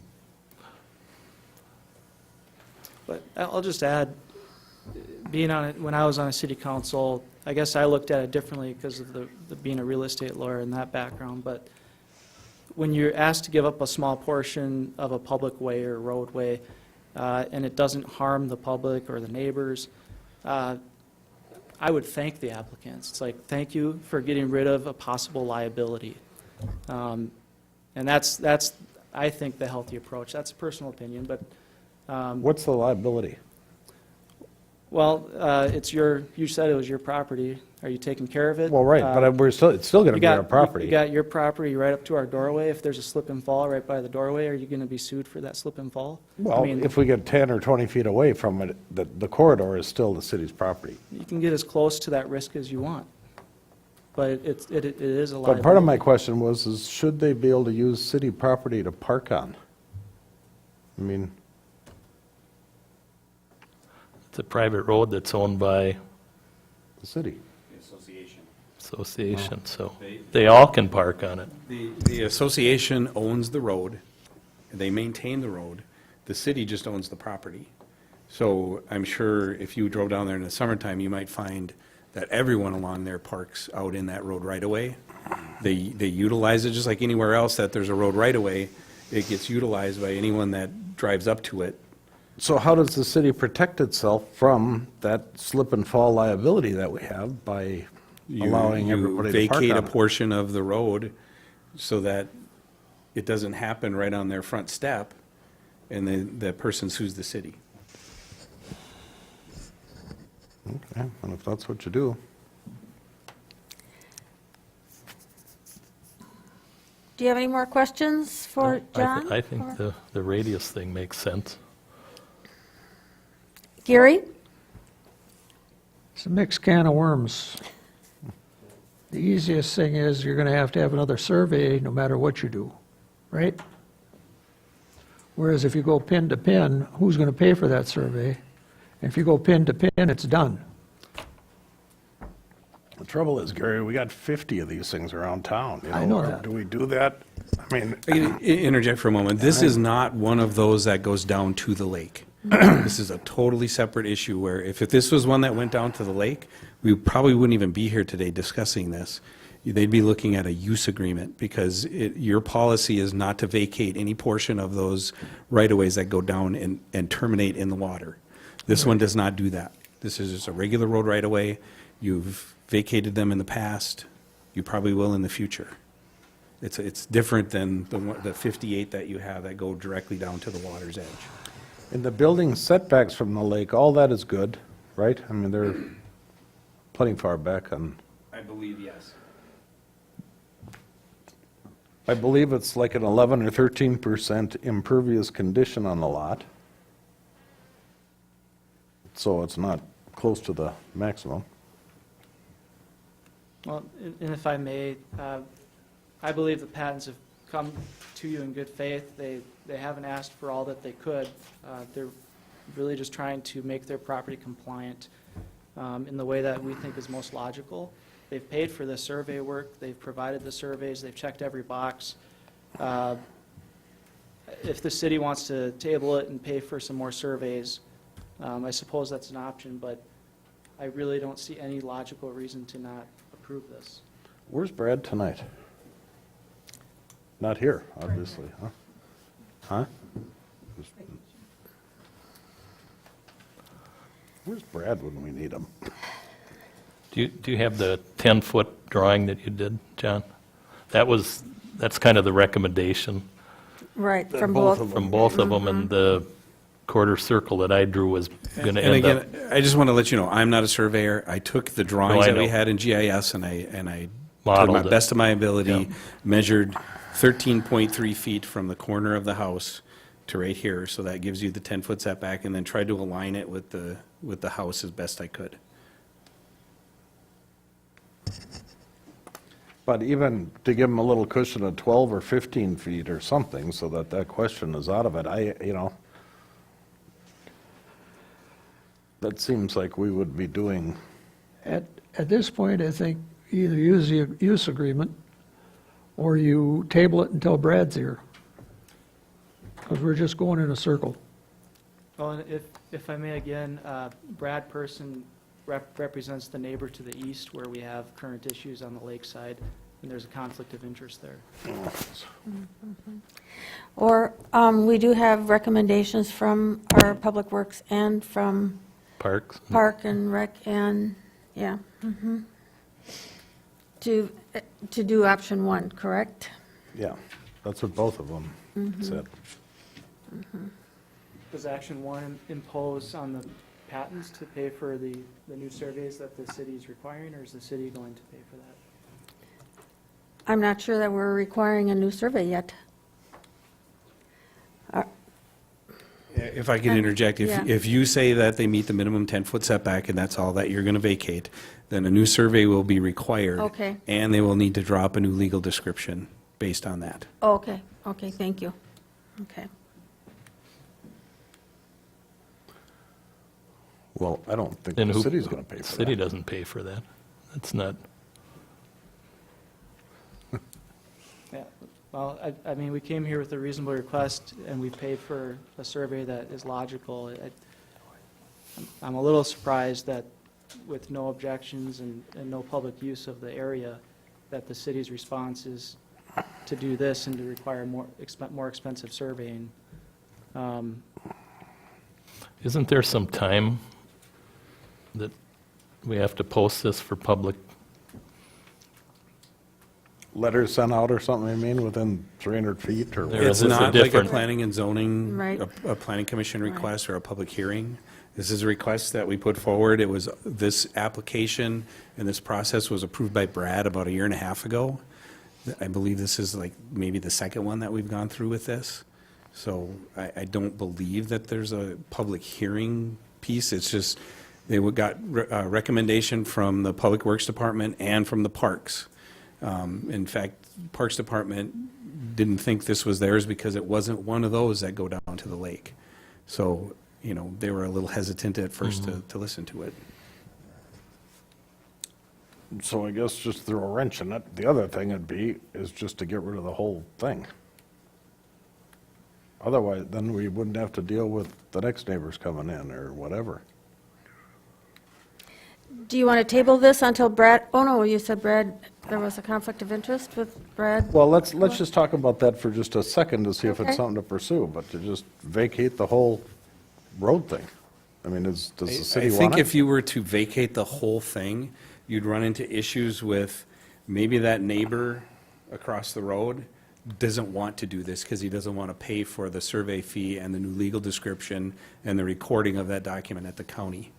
Speaker 10: But I'll just add, when I was on a city council, I guess I looked at it differently because of the being a real estate lawyer and that background, but when you're asked to give up a small portion of a public way or roadway, and it doesn't harm the public or the neighbors, I would thank the applicants. It's like, thank you for getting rid of a possible liability. And that's, I think, the healthy approach. That's a personal opinion, but
Speaker 2: What's the liability?
Speaker 10: well, you said it was your property. Are you taking care of it?
Speaker 2: Well, right, but it's still going to
Speaker 10: You
Speaker 2: be our
Speaker 10: got,
Speaker 2: property.
Speaker 10: you got your property right up to our doorway. If there's a slip and fall right by the doorway, are you going to be sued for that slip and fall? I
Speaker 2: Well,
Speaker 10: mean,
Speaker 2: if we get 10 or 20 feet away from it, the corridor is still the city's property.
Speaker 10: you can get as close to that risk as you want. But it is a liability.
Speaker 2: But part of my question is should they be able to use city property to park on? I mean,
Speaker 4: It's a private road that's owned by
Speaker 2: the city.
Speaker 4: association, so they all can park on it.
Speaker 9: the association owns the road, they maintain the road, the city just owns the property. So I'm sure if you drove down there in the summertime, you might find that everyone along there parks out in that road right away. They utilize it just like anywhere else that there's a road right away. It gets utilized by anyone that drives up to it.
Speaker 2: So how does the city protect itself from that slip and fall liability that we have by Allowing everybody to park
Speaker 9: vacate
Speaker 2: on
Speaker 9: a
Speaker 2: it.
Speaker 9: portion of the road so that it doesn't happen right on their front step, and then that person sues the city.
Speaker 2: Okay, and if that's what you do.
Speaker 3: Do you have any more questions for John?
Speaker 4: I think the radius thing makes sense.
Speaker 3: Gary?
Speaker 7: It's a mixed can of worms. The easiest thing is you're going to have another survey no matter what you do, right? Whereas if you go pin to pin, who's going to pay for that survey? And if you go pin to pin, it's done.
Speaker 2: The trouble is, Gary, we got 50 of these things around town. You
Speaker 7: I know that.
Speaker 2: Do we do that? I mean,
Speaker 9: I can interject for a moment. This is not one of those that goes down to the lake. This is a totally separate issue where if this was one that went down to the lake, we probably wouldn't even be here today discussing this. They'd be looking at a use agreement because your policy is not to vacate any portion of those right-of-ways that go down and terminate in the water. This one does not do that. This is just a regular road right-of-way. You've vacated them in the past. You probably will in the future. It's different than the 58 that you have that go directly down to the water's edge.
Speaker 2: in the building setbacks from the lake, all that is good, right? I mean, they're plenty far back on,
Speaker 9: I believe, yes.
Speaker 2: I believe it's like an 11 or 13% impervious condition on the lot. So it's not close to the maximum.
Speaker 10: Well, and if I may, I believe the Pattons have come to you in good faith. They haven't asked for all that they could. They're really just trying to make their property compliant in the way that we think is most logical. They've paid for the survey work, they've provided the surveys, they've checked every box. If the city wants to table it and pay for some more surveys, I suppose that's an option, but I really don't see any logical reason to not approve this.
Speaker 2: Where's Brad tonight? Not here, obviously, huh? Huh? Where's Brad when we need him?
Speaker 4: Do you have the 10-foot drawing that you did, John? That's kind of the recommendation
Speaker 3: Right, from
Speaker 2: both
Speaker 3: both.
Speaker 2: of
Speaker 4: from both of them, and the quarter circle that I drew was going to
Speaker 9: And
Speaker 4: end up.
Speaker 9: again, I just want to let you know, I'm not a surveyor. I took the drawings
Speaker 4: I
Speaker 9: that we
Speaker 4: know.
Speaker 9: had in GIS and I to the
Speaker 4: Modeled it.
Speaker 9: best of my ability,
Speaker 4: Yeah.
Speaker 9: measured 13.3 feet from the corner of the house to right here. So that gives you the 10-foot setback, and then tried to align it with the house as best I could.
Speaker 2: But even to give him a little cushion of 12 or 15 feet or something, so that that question is out of it, that seems like we would be doing,
Speaker 7: At this point, I think either use the use agreement or you table it until Brad's here. Because we're just going in a circle.
Speaker 10: Well, and if I may again, Brad Person represents the neighbor to the east where we have current issues on the lakeside, and there's a conflict of interest there.
Speaker 3: Or we do have recommendations from our Public Works and from
Speaker 4: Parks.
Speaker 3: Park and Rec and, yeah. To do option one, correct?
Speaker 2: yeah, that's what both of them said.
Speaker 10: Does Action 1 impose on the Pattons to pay for the new surveys that the city is requiring, or is the city going to pay for that?
Speaker 3: I'm not sure that we're requiring a new survey yet.
Speaker 9: If I can interject,
Speaker 3: Yeah.
Speaker 9: if you say that they meet the minimum 10-foot setback and that's all that you're going to vacate, then a new survey will be required.
Speaker 3: Okay.
Speaker 9: And they will need to drop a new legal description based on that.
Speaker 3: Oh, okay, thank you. Okay.
Speaker 2: Well, I don't think
Speaker 4: And
Speaker 2: the
Speaker 4: who-
Speaker 2: city's going to pay for
Speaker 4: City
Speaker 2: that.
Speaker 4: doesn't pay for that. That's not,
Speaker 10: Yeah, well, I mean, we came here with a reasonable request, and we paid for a survey that is logical. I'm a little surprised that with no objections and no public use of the area, that the city's response is to do this and to require more expensive surveying.
Speaker 4: isn't there some time that we have to post this for public
Speaker 2: letters sent out or something, I mean, within 300 feet or?
Speaker 4: There
Speaker 9: It's
Speaker 4: is a
Speaker 9: not like a
Speaker 4: different-
Speaker 9: planning and zoning,
Speaker 3: Right.
Speaker 9: a planning commission request or a public hearing. This is a request that we put forward. It was, this application and this process was approved by Brad about a year and a half ago. I believe this is like maybe the second one that we've gone through with this. So I don't believe that there's a public hearing piece. It's just, they got a recommendation from the Public Works Department and from the Parks. In fact, Parks Department didn't think this was theirs because it wasn't one of those that go down to the lake. So, you know, they were a little hesitant at first to listen to it.
Speaker 2: So I guess just throw a wrench in it. The other thing would be, is just to get rid of the whole thing. Otherwise, then we wouldn't have to deal with the next neighbors coming in or whatever.
Speaker 3: Do you want to table this until Brad, oh no, you said Brad, there was a conflict of interest with Brad?
Speaker 2: Well, let's just talk about that for just a second to see if
Speaker 3: Okay.
Speaker 2: it's something to pursue, but to just vacate the whole road thing. I mean, does the city
Speaker 9: I
Speaker 2: want
Speaker 9: think
Speaker 2: it?
Speaker 9: if you were to vacate the whole thing, you'd run into issues with maybe that neighbor across the road doesn't want to do this because he doesn't want to pay for the survey fee and the new legal description and the recording of that document at the county.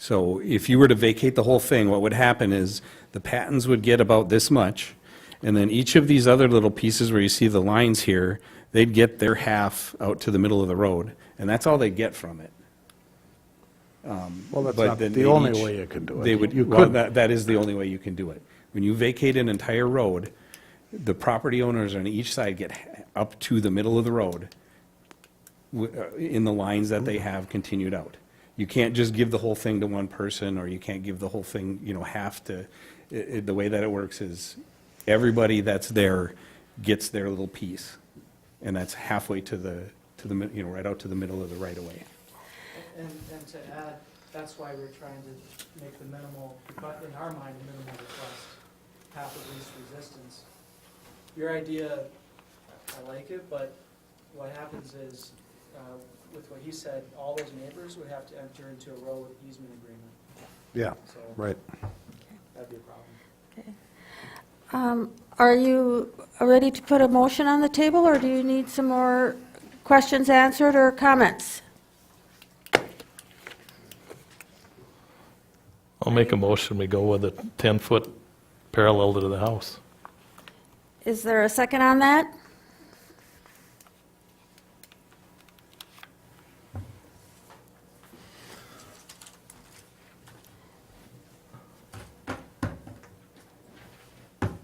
Speaker 9: So if you were to vacate the whole thing, what would happen is the Pattons would get about this much, and then each of these other little pieces where you see the lines here, they'd get their half out to the middle of the road, and that's all they'd get from it.
Speaker 2: Well, that's
Speaker 9: But
Speaker 2: not
Speaker 9: then
Speaker 2: the
Speaker 9: they
Speaker 2: only
Speaker 9: each-
Speaker 2: way you can do it.
Speaker 9: They would,
Speaker 2: You
Speaker 9: well,
Speaker 2: could,
Speaker 9: that is the only way you can do it. When you vacate an entire road, the property owners on each side get up to the middle of the road in the lines that they have continued out. You can't just give the whole thing to one person, or you can't give the whole thing, you know, half to, the way that it works is everybody that's there gets their little piece, and that's halfway to the, you know, right out to the middle of the right of way.
Speaker 10: And to add, that's why we're trying to make the minimal, in our mind, the minimal request, half of least resistance. Your idea, I like it, but what happens is, with what he said, all those neighbors would have to enter into a road easement agreement,
Speaker 2: yeah,
Speaker 10: so
Speaker 2: right.
Speaker 10: that'd be a problem.
Speaker 3: Are you ready to put a motion on the table, or do you need some more questions answered or comments?
Speaker 4: I'll make a motion, we go with a 10-foot parallel to the house.
Speaker 3: Is there a second on that?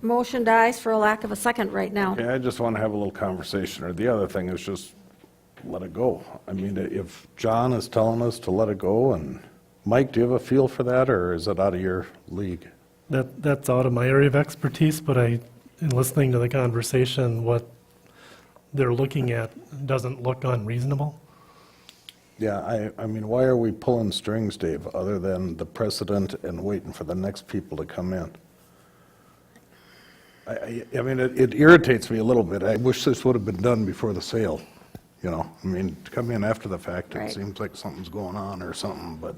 Speaker 3: Motion dies for a lack of a second right now.
Speaker 2: Okay, I just want to have a little conversation, or the other thing is just let it go. I mean, if John is telling us to let it go, and Mike, do you have a feel for that, or is it out of your league?
Speaker 8: That's out of my area of expertise, but in listening to the conversation, what they're looking at doesn't look unreasonable.
Speaker 2: Yeah, I mean, why are we pulling strings, Dave, other than the precedent and waiting for the next people to come in? I mean, it irritates me a little bit. I wish this would have been done before the sale, you know? I mean, to come in after the fact,
Speaker 3: Right.
Speaker 2: it seems like something's going on or something, but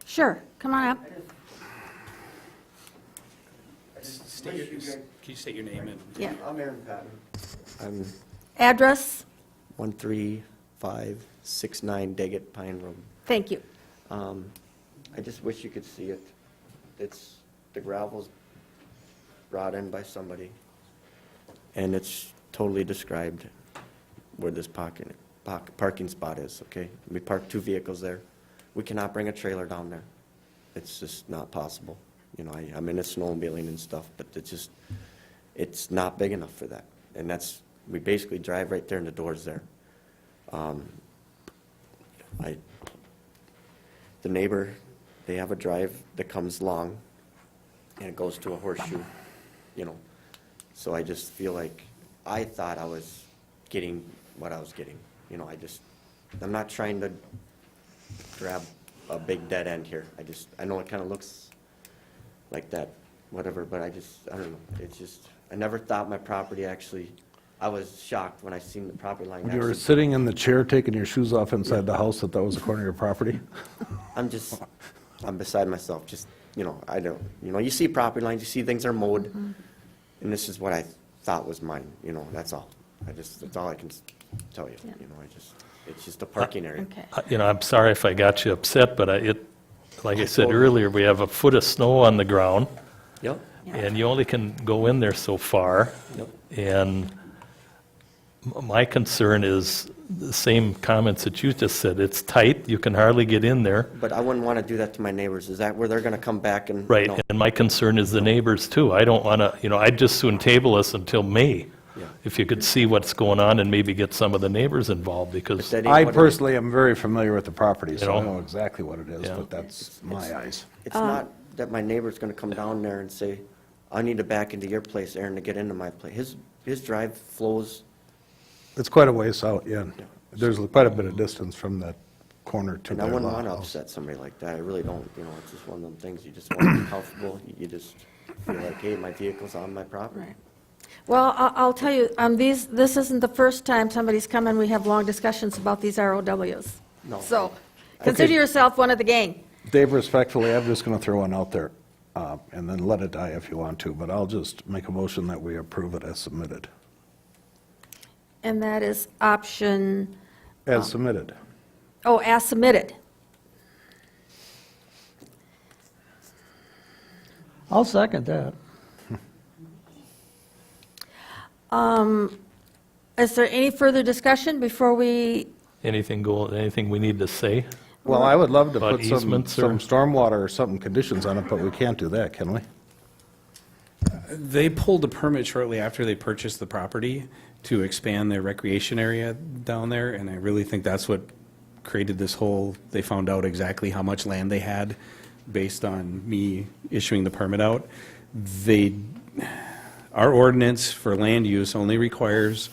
Speaker 3: Sure, come on up.
Speaker 9: Can you state your name and?
Speaker 3: Yeah.
Speaker 11: I'm Aaron Patton. I'm
Speaker 3: Address?
Speaker 11: 13569 Daggett Pine Road.
Speaker 3: Thank you.
Speaker 11: I just wish you could see it. The gravel's brought in by somebody, and it's totally described where this parking spot is, okay? We parked 2 vehicles there. We cannot bring a trailer down there. It's just not possible. You know, I'm into snowmobiling and stuff, but it's not big enough for that. And we basically drive right there and the door's there. The neighbor, they have a drive that comes long and it goes to a horseshoe, you know. So I just feel like, I thought I was getting what I was getting. You know, I'm not trying to grab a big dead end here. I know it kind of looks like that, whatever, but I don't know. I never thought my property actually, I was shocked when I seen the property line.
Speaker 2: when you were
Speaker 11: actually-
Speaker 2: sitting in the chair taking your shoes off inside the house, that was the corner of your property?
Speaker 11: I'm beside myself. you know, I don't, you know, you see property lines, you see things are mowed, and this is what I thought was mine, you know, that's all. That's all I can tell you, you know, it's just a parking area.
Speaker 3: Okay.
Speaker 4: You know, I'm sorry if I got you upset, but like I said earlier, we have a foot of snow on the ground,
Speaker 11: Yep,
Speaker 4: and you only can go in there so far.
Speaker 11: yep.
Speaker 4: And my concern is the same comments that you just said. It's tight, you can hardly get in there.
Speaker 11: But I wouldn't want to do that to my neighbors. Is that where they're going to come back and?
Speaker 4: Right,
Speaker 11: No.
Speaker 4: and my concern is the neighbors too. I don't want to, you know, I'd just soon table this until May.
Speaker 11: Yeah.
Speaker 4: If you could see what's going on and maybe get some of the neighbors involved,
Speaker 11: But
Speaker 4: because,
Speaker 11: that ain't
Speaker 2: I
Speaker 11: what it is.
Speaker 2: personally am very familiar with the property, so
Speaker 4: You
Speaker 2: I
Speaker 4: know?
Speaker 2: know exactly what it is,
Speaker 4: Yeah.
Speaker 2: but that's my eyes.
Speaker 11: It's not that my neighbor's going to come down there and say, I need to back into your place, Aaron, to get into my place. His drive flows,
Speaker 2: It's quite a ways out, yeah. There's quite a bit of distance from that corner to
Speaker 11: and
Speaker 2: their
Speaker 11: I wouldn't
Speaker 2: lot
Speaker 11: want to
Speaker 2: house.
Speaker 11: upset somebody like that. I really don't, you know, it's just one of them things. You just want to be comfortable. You just feel like, hey, my vehicle's on my property.
Speaker 3: Right. Well, I'll tell you, this isn't the first time somebody's come and we have long discussions about these ROWs.
Speaker 11: No.
Speaker 3: So consider yourself one of the gang.
Speaker 2: Dave, respectfully, I'm just going to throw one out there, and then let it die if you want to, but I'll just make a motion that we approve it as submitted.
Speaker 3: And that is option,
Speaker 2: As submitted.
Speaker 3: as submitted.
Speaker 7: I'll second that.
Speaker 3: Is there any further discussion before we,
Speaker 4: anything we need to say?
Speaker 2: Well, I would love to
Speaker 4: About
Speaker 2: put some
Speaker 4: easements or-
Speaker 2: stormwater or something conditions on it, but we can't do that, can we?
Speaker 9: They pulled a permit shortly after they purchased the property to expand their recreation area down there, and I really think that's what created this whole, they found out exactly how much land they had based on me issuing the permit out. Our ordinance for land use only requires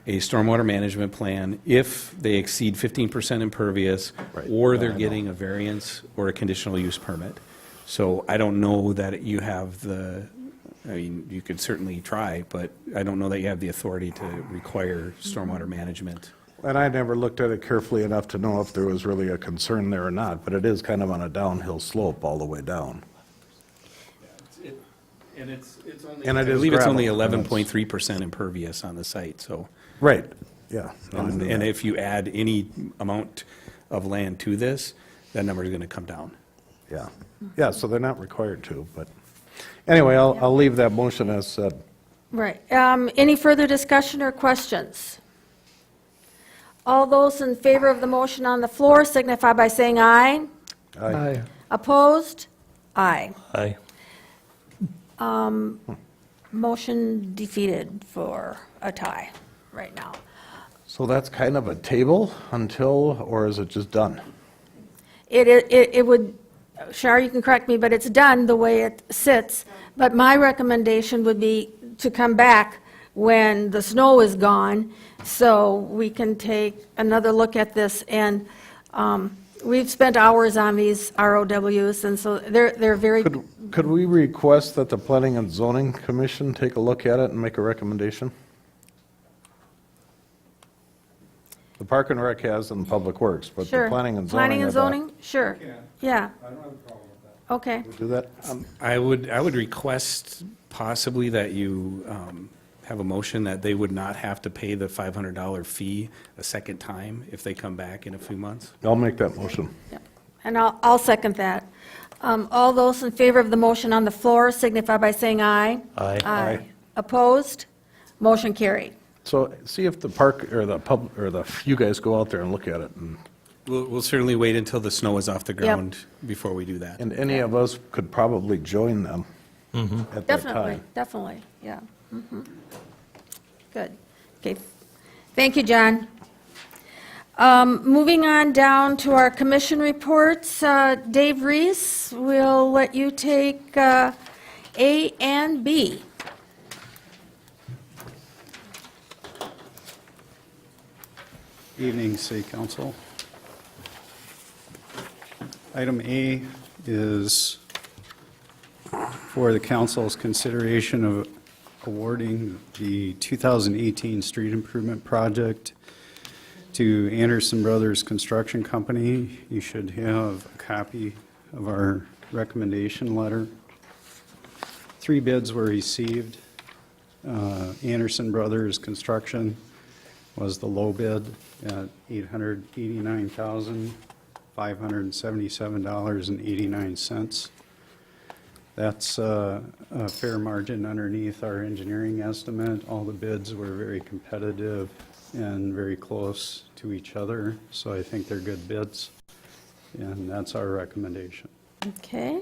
Speaker 9: a stormwater management plan if they exceed 15% impervious,
Speaker 2: Right.
Speaker 9: or they're getting a variance or a conditional use permit. So I don't know that you have I mean, you could certainly try, but I don't know that you have the authority to require stormwater management.
Speaker 2: And I never looked at it carefully enough to know if there was really a concern there or not, but it is kind of on a downhill slope all the way down.
Speaker 9: And it's only.
Speaker 2: And
Speaker 9: I
Speaker 2: it is
Speaker 9: believe it's only
Speaker 2: gravel.
Speaker 9: 11.3% impervious on the site, so.
Speaker 2: Right, yeah. No, I
Speaker 9: And
Speaker 2: knew
Speaker 9: and
Speaker 2: that.
Speaker 9: if you add any amount of land to this, that number is going to come down.
Speaker 2: Yeah, yeah, so they're not required to, but, anyway, I'll leave that motion as said.
Speaker 3: right, any further discussion or questions? All those in favor of the motion on the floor signify by saying aye.
Speaker 7: Aye.
Speaker 3: Opposed? Aye.
Speaker 4: Aye.
Speaker 3: Motion defeated for a tie right now.
Speaker 2: So that's kind of a table until, or is it just done?
Speaker 3: It would, Shar, you can correct me, but it's done the way it sits. But my recommendation would be to come back when the snow is gone, so we can take another look at this. And we've spent hours on these ROWs, and so they're very,
Speaker 2: Could we request that the Planning and Zoning Commission take a look at it and make a recommendation? The Park and Rec has and Public Works, but the
Speaker 3: sure.
Speaker 2: Planning and Zoning.
Speaker 3: Planning and
Speaker 2: have not-
Speaker 3: zoning? Sure. Yeah.
Speaker 5: I don't have a problem with that.
Speaker 3: Okay.
Speaker 2: Do that?
Speaker 9: I would request possibly that you have a motion that they would not have to pay the $500 fee a second time if they come back in a few months.
Speaker 2: I'll make that motion.
Speaker 3: Yep. And I'll second that. All those in favor of the motion on the floor signify by saying aye.
Speaker 4: Aye.
Speaker 3: Aye. Opposed? Motion carried.
Speaker 2: So see if the park, or the pub, or you guys go out there and look at it,
Speaker 9: We'll certainly wait until the snow is off the ground before we do that.
Speaker 2: and any of us could probably join them at that
Speaker 3: Definitely,
Speaker 2: time.
Speaker 3: definitely, yeah. Mhm. Good. Okay. Thank you, John. Moving on down to our commission reports, Dave Reese, we'll let you take A and B.
Speaker 12: Evening, City Council. Item A is for the council's consideration of awarding the 2018 street improvement project to Anderson Brothers Construction Company. You should have a copy of our recommendation letter. 3 bids were received. Anderson Brothers Construction was the low bid at $889,577.89. That's a fair margin underneath our engineering estimate. All the bids were very competitive and very close to each other, so I think they're good bids, and that's our recommendation.
Speaker 3: Okay.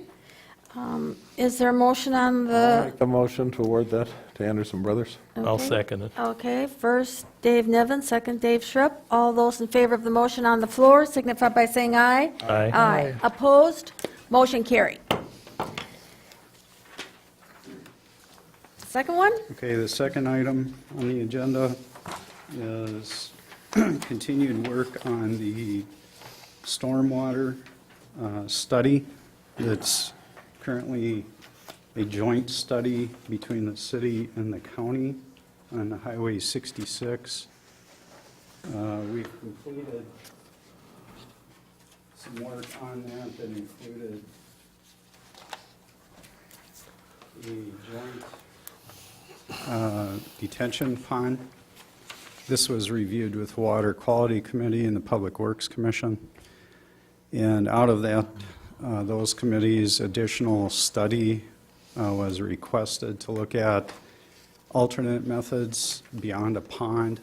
Speaker 3: Is there a motion on
Speaker 2: I'll
Speaker 3: the,
Speaker 2: make the motion to award that to Anderson Brothers.
Speaker 4: I'll
Speaker 3: Okay.
Speaker 4: second it.
Speaker 3: okay, first Dave Nevin, second Dave Schrupp. All those in favor of the motion on the floor signify by saying aye.
Speaker 4: Aye.
Speaker 3: Aye. Opposed? Motion carried. Second one?
Speaker 12: Okay, the second item on the agenda is continued work on the stormwater study. That's currently a joint study between the city and the county on the Highway 66. We've completed some work on that that included a joint detention pond. This was reviewed with Water Quality Committee and the Public Works Commission. And out of that, those committees, additional study was requested to look at alternate methods beyond a pond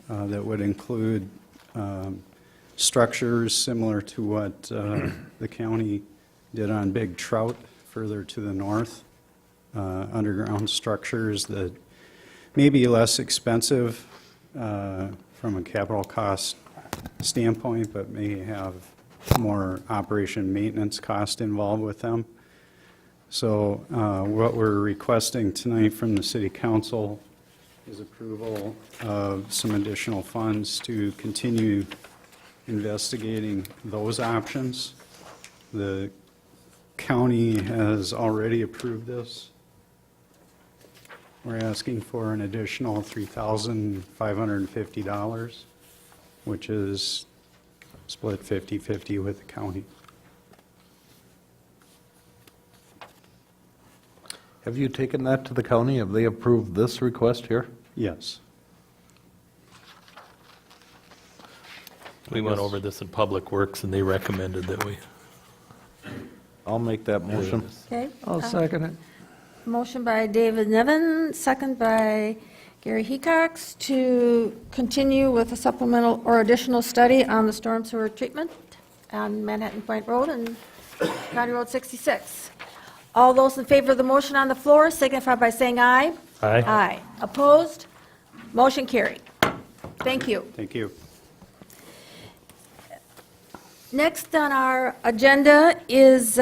Speaker 12: that would include structures similar to what the county did on Big Trout further to the north, underground structures that may be less expensive from a capital cost standpoint, but may have more operation maintenance cost involved with them. So what we're requesting tonight from the City Council is approval of some additional funds to continue investigating those options. The county has already approved this. We're asking for an additional $3,550, which is split 50-50 with the county.
Speaker 2: Have you taken that to the county? Have they approved this request here?
Speaker 12: Yes.
Speaker 4: We went over this in Public Works, and they recommended that we.
Speaker 2: I'll make that motion.
Speaker 3: Okay.
Speaker 7: I'll second it.
Speaker 3: Motion by David Nevin, second by Gary Hecox to continue with a supplemental or additional study on the storm sewer treatment on Manhattan Point Road and County Road 66. All those in favor of the motion on the floor signify by saying aye.
Speaker 4: Aye.
Speaker 3: Aye. Opposed? Motion carried. Thank you.
Speaker 12: Thank you.
Speaker 3: Next on our agenda is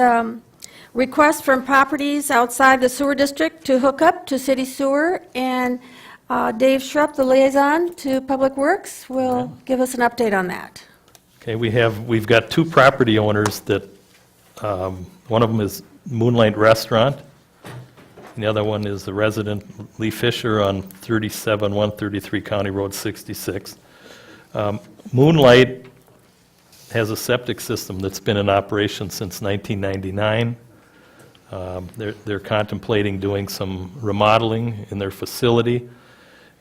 Speaker 3: request from properties outside the sewer district to hook up to city sewer, and Dave Schrupp, the liaison to Public Works, will give us an update on that.
Speaker 4: Okay, we've got 2 property owners that, one of them is Moonlight Restaurant, and the other one is the resident Lee Fisher on 37-133 County Road 66. Moonlight has a septic system that's been in operation since 1999. They're contemplating doing some remodeling in their facility,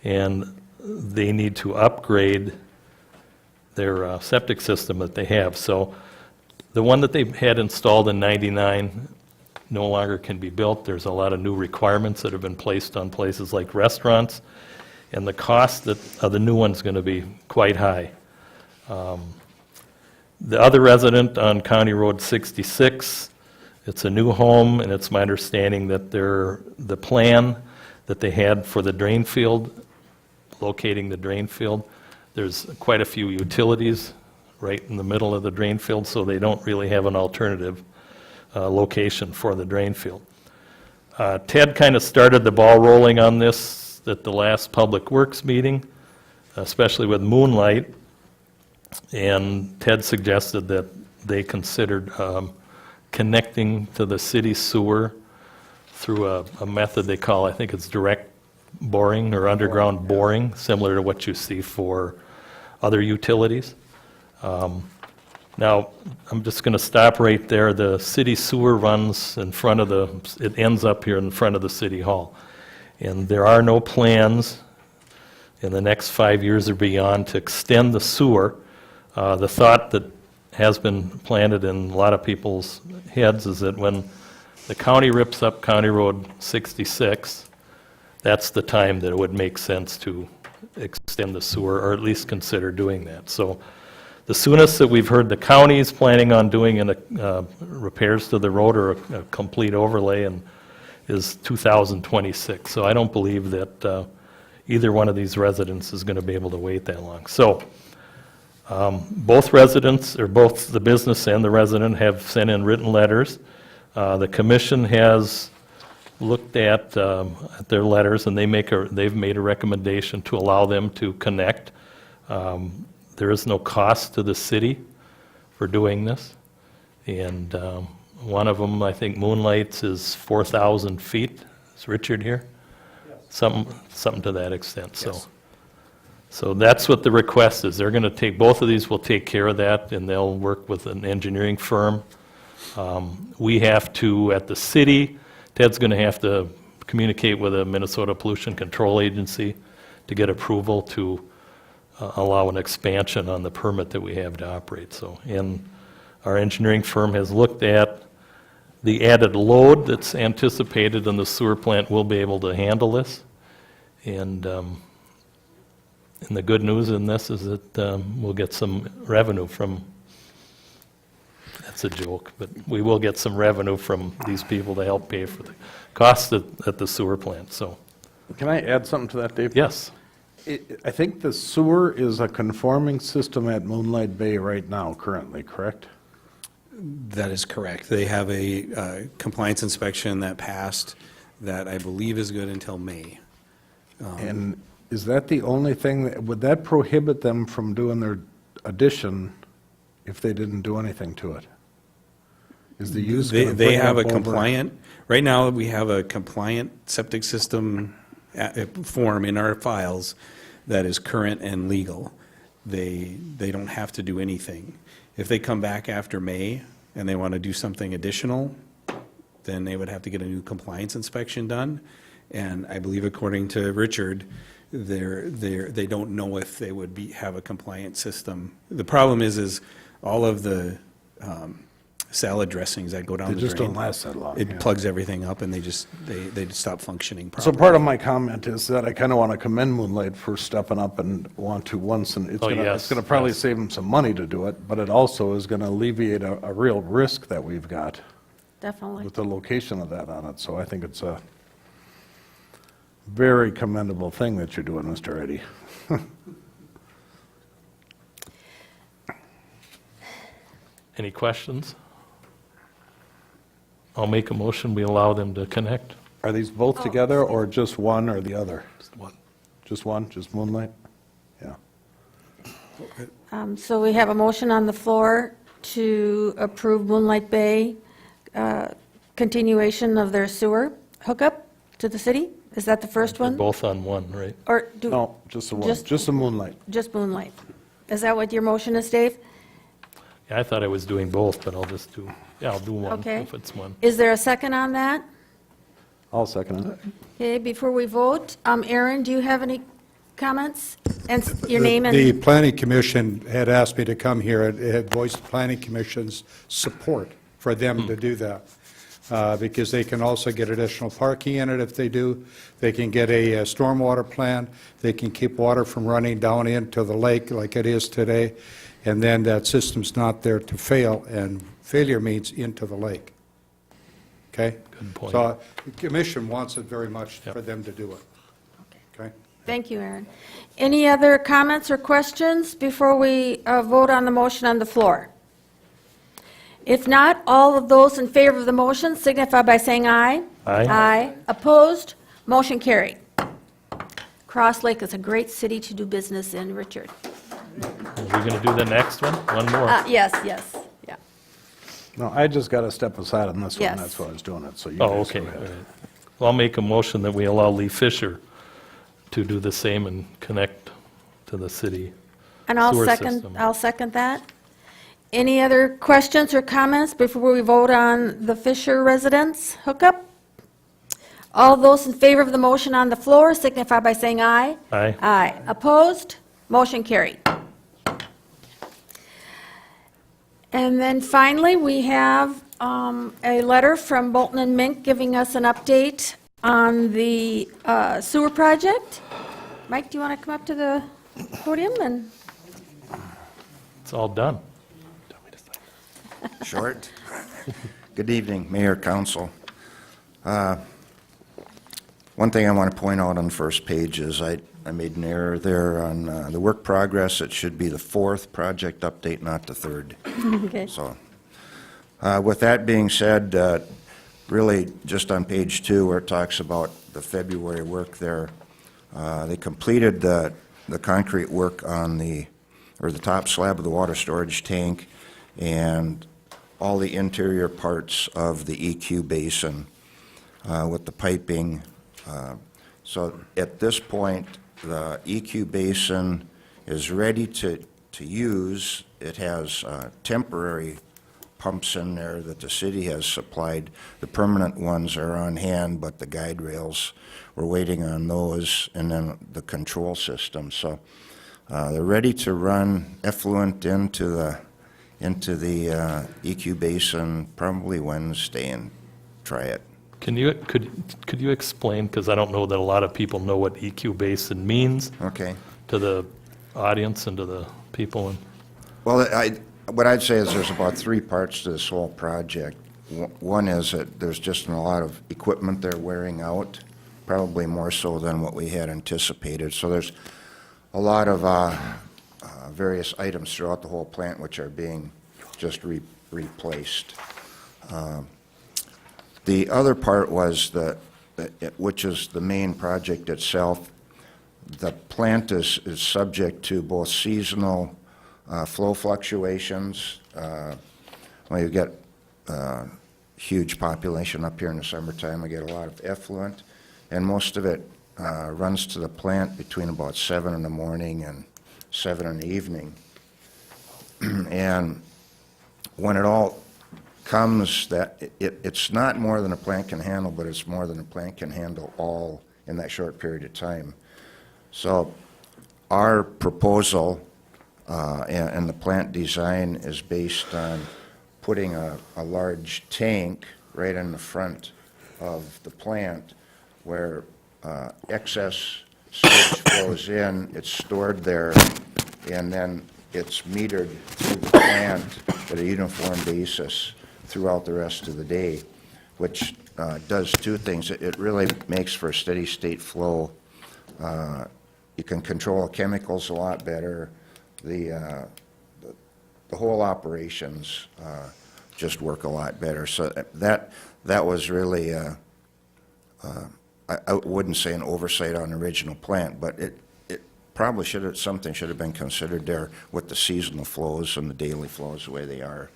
Speaker 4: and they need to upgrade their septic system that they have. So the one that they had installed in 99 no longer can be built. There's a lot of new requirements that have been placed on places like restaurants, and the cost of the new one's going to be quite high. The other resident on County Road 66, it's a new home, and it's my understanding that the plan that they had for the drain field, locating the drain field, there's quite a few utilities right in the middle of the drain field, so they don't really have an alternative location for the drain field. Ted kind of started the ball rolling on this at the last Public Works meeting, especially with Moonlight, and Ted suggested that they considered connecting to the city sewer through a method they call, I think it's direct boring or underground boring, similar to what you see for other utilities. Now, I'm just going to stop right there. The city sewer runs in front of it ends up here in front of the city hall. And there are no plans in the next 5 years or beyond to extend the sewer. The thought that has been planted in a lot of people's heads is that when the county rips up County Road 66, that's the time that it would make sense to extend the sewer, or at least consider doing that. So the soonest that we've heard the county is planning on doing repairs to the road or a complete overlay is 2026. So I don't believe that either one of these residents is going to be able to wait that long. So both residents, or both the business and the resident, have sent in written letters. The commission has looked at their letters, and they've made a recommendation to allow them to connect. There is no cost to the city for doing this. And one of them, I think Moonlights, is 4,000 feet. Is Richard here? Something to that extent, so that's what the request is. They're going to take, both of these will take care of that, and they'll work with an engineering firm. We have to, at the city, Ted's going to have to communicate with the Minnesota Pollution Control Agency to get approval to allow an expansion on the permit that we have to operate. So, and our engineering firm has looked at the added load that's anticipated, and the sewer plant will be able to handle this. And the good news in this is that we'll get some revenue from, that's a joke, but we will get some revenue from these people to help pay for the cost at the sewer plant, so.
Speaker 2: Can I add something to that, Dave?
Speaker 4: Yes.
Speaker 2: I think the sewer is a conforming system at Moonlight Bay right now, currently, correct?
Speaker 9: That is correct. They have a compliance inspection that passed that I believe is good until May.
Speaker 2: And is that the only thing, would that prohibit them from doing their addition if they didn't do anything to it? Is the use going to
Speaker 9: They
Speaker 2: bring
Speaker 9: have a
Speaker 2: up over-
Speaker 9: compliant, right now, we have a compliant septic system form in our files that is current and legal. They don't have to do anything. If they come back after May and they want to do something additional, then they would have to get a new compliance inspection done. And I believe according to Richard, they don't know if they would have a compliant system. The problem is all of the salad dressings that go down
Speaker 2: They
Speaker 9: the
Speaker 2: just
Speaker 9: drain.
Speaker 2: don't last that long.
Speaker 9: It
Speaker 2: yeah.
Speaker 9: plugs everything up and they just stop functioning
Speaker 2: So
Speaker 9: properly.
Speaker 2: part of my comment is that I kind of want to commend Moonlight for stepping up and want to once, and it's
Speaker 4: Oh,
Speaker 2: going
Speaker 4: yes,
Speaker 2: to probably
Speaker 4: yes.
Speaker 2: save them some money to do it, but it also is going to alleviate a real risk that we've got
Speaker 3: Definitely.
Speaker 2: with the location of that on it. So I think it's a very commendable thing that you're doing, Mr. Eddy.
Speaker 4: Any questions? I'll make a motion, we allow them to connect.
Speaker 2: Are these both together, or just one or the other?
Speaker 4: Just one.
Speaker 2: Just one, just Moonlight? Yeah.
Speaker 3: So we have a motion on the floor to approve Moonlight Bay continuation of their sewer hookup to the city? Is that the first
Speaker 4: They're
Speaker 3: one?
Speaker 4: both on one, right?
Speaker 3: Or do,
Speaker 2: No, just the one,
Speaker 3: Just-
Speaker 2: just the Moonlight.
Speaker 3: just Moonlight? Is that what your motion is, Dave?
Speaker 4: Yeah, I thought I was doing both, but I'll do one
Speaker 3: Okay.
Speaker 4: if it's one.
Speaker 3: Is there a second on that?
Speaker 2: I'll second it.
Speaker 3: Okay, before we vote, Aaron, do you have any comments? And your name
Speaker 13: The
Speaker 3: and,
Speaker 13: Planning Commission had asked me to come here, and it had voiced the Planning Commission's support for them to do that, because they can also get additional parking in it if they do. They can get a stormwater plan, they can keep water from running down into the lake like it is today, and then that system's not there to fail, and failure means into the lake. Okay?
Speaker 4: Good point.
Speaker 13: So the Commission wants it very much
Speaker 4: Yep.
Speaker 13: for them to do it. Okay?
Speaker 3: thank you, Aaron. Any other comments or questions before we vote on the motion on the floor? If not, all of those in favor of the motion signify by saying aye.
Speaker 4: Aye.
Speaker 3: Aye. Opposed? Motion carried. Cross Lake is a great city to do business in, Richard.
Speaker 4: Are we going to do the next one? One more?
Speaker 3: Yes, yeah.
Speaker 2: No, I just got to step aside on this one,
Speaker 3: Yes.
Speaker 2: that's why I was doing it, so you
Speaker 4: Oh,
Speaker 2: guys
Speaker 4: okay.
Speaker 2: go
Speaker 4: All
Speaker 2: ahead.
Speaker 4: right. Well, I'll make a motion that we allow Lee Fisher to do the same and connect to the city
Speaker 3: And I'll
Speaker 4: sewer
Speaker 3: second,
Speaker 4: system.
Speaker 3: I'll second that. Any other questions or comments before we vote on the Fisher residence hookup? All those in favor of the motion on the floor signify by saying aye.
Speaker 4: Aye.
Speaker 3: Aye. Opposed? Motion carried. And then finally, we have a letter from Bolton and Mink giving us an update on the sewer project. Mike, do you want to come up to the podium and?
Speaker 4: It's all done.
Speaker 14: Short. Good evening, Mayor, Council. One thing I want to point out on the first page is I made an error there on the work progress. It should be the fourth project update, not the third.
Speaker 3: Okay.
Speaker 14: So, with that being said, really just on page 2 where it talks about the February work there, they completed the concrete work on the top slab of the water storage tank and all the interior parts of the EQ basin with the piping. So at this point, the EQ basin is ready to use. It has temporary pumps in there that the city has supplied. The permanent ones are on hand, but the guide rails, we're waiting on those, and then the control system. So they're ready to run effluent into the EQ basin probably Wednesday and try it.
Speaker 4: Could you explain, because I don't know that a lot of people know what EQ basin means
Speaker 14: Okay.
Speaker 4: to the audience and to the people?
Speaker 14: Well, what I'd say is there's about 3 parts to this whole project. One is that there's just a lot of equipment there wearing out, probably more so than what we had anticipated. So there's a lot of various items throughout the whole plant which are being just replaced. The other part was which is the main project itself. The plant is subject to both seasonal flow fluctuations. Well, you get huge population up here in the summertime. We get a lot of effluent, and most of it runs to the plant between about 7 in the morning and 7 in the evening. And when it all comes, that it's not more than a plant can handle, but it's more than a plant can handle all in that short period of time. So our proposal and the plant design is based on putting a large tank right in the front of the plant where excess sewage flows in, it's stored there, and then it's metered through the plant at a uniform basis throughout the rest of the day, which does 2 things. It really makes for a steady state flow. You can control chemicals a lot better. The whole operations just work a lot better. So that was really, I wouldn't say an oversight on the original plant, but it probably something should have been considered there with the seasonal flows and the daily flows the way they are.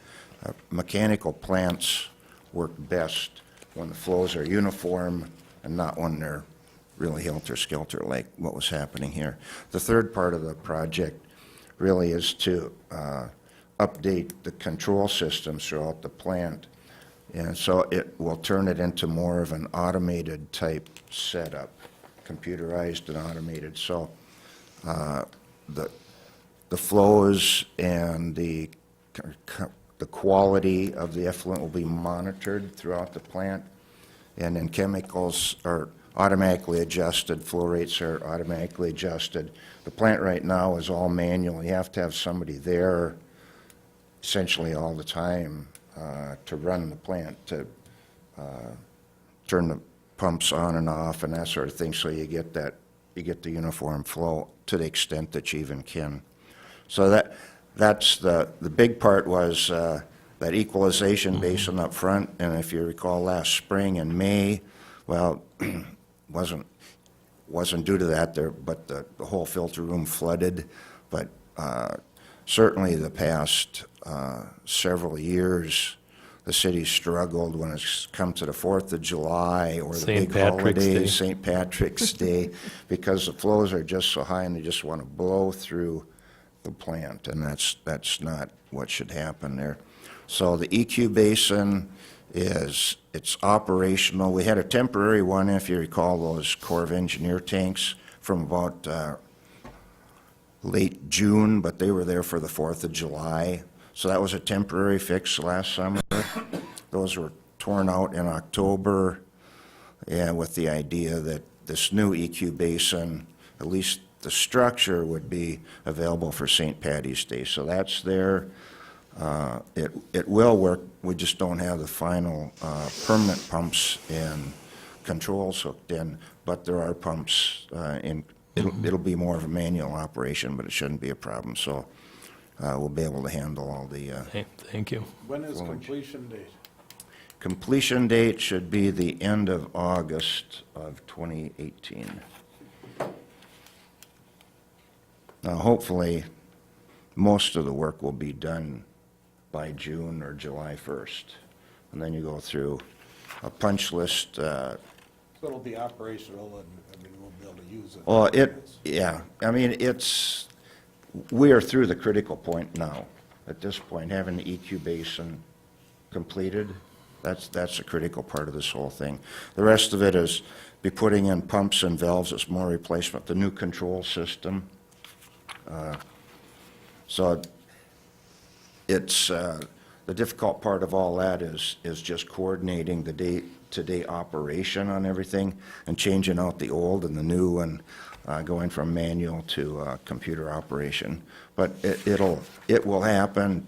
Speaker 14: Mechanical plants work best when the flows are uniform and not when they're really helter-skelter like what was happening here. The third part of the project really is to update the control systems throughout the plant. And so it will turn it into more of an automated type setup, computerized and automated. So the flows and the quality of the effluent will be monitored throughout the plant, and then chemicals are automatically adjusted, flow rates are automatically adjusted. The plant right now is all manual. You have to have somebody there essentially all the time to run the plant, to turn the pumps on and off and that sort of thing, so you get the uniform flow to the extent that you even can. So that's the big part was that equalization basin up front, and if you recall last spring in May, well, wasn't due to that there, but the whole filter room flooded. But certainly the past several years, the city struggled when it's come to the 4th of July or the
Speaker 4: St.
Speaker 14: big
Speaker 4: Patrick's Day.
Speaker 14: holidays, St. Patrick's Day, because the flows are just so high and they just want to blow through the plant, and that's not what should happen there. So the EQ basin it's operational. We had a temporary one, if you recall, those Corps of Engineer tanks from about late June, but they were there for the 4th of July. So that was a temporary fix last summer. Those were torn out in October, and with the idea that this new EQ basin, at least the structure, would be available for St. Patty's Day. So that's there. It will work. We just don't have the final permanent pumps and controls hooked in, but there are pumps in. It'll be more of a manual operation, but it shouldn't be a problem. So we'll be able to handle all the.
Speaker 4: Thank you.
Speaker 2: When is completion date?
Speaker 14: Completion date should be the end of August of 2018. Now, hopefully, most of the work will be done by June or July 1st. And then you go through a punch list.
Speaker 2: So it'll be operational, and, I mean, we'll be able to use it.
Speaker 14: Well, yeah, I mean, we are through the critical point now. At this point, having the EQ basin completed, that's a critical part of this whole thing. The rest of it is be putting in pumps and valves. It's more replacement, the new control system. So it's, the difficult part of all that is just coordinating the day-to-day operation on everything and changing out the old and the new and going from manual to computer operation. But it will happen.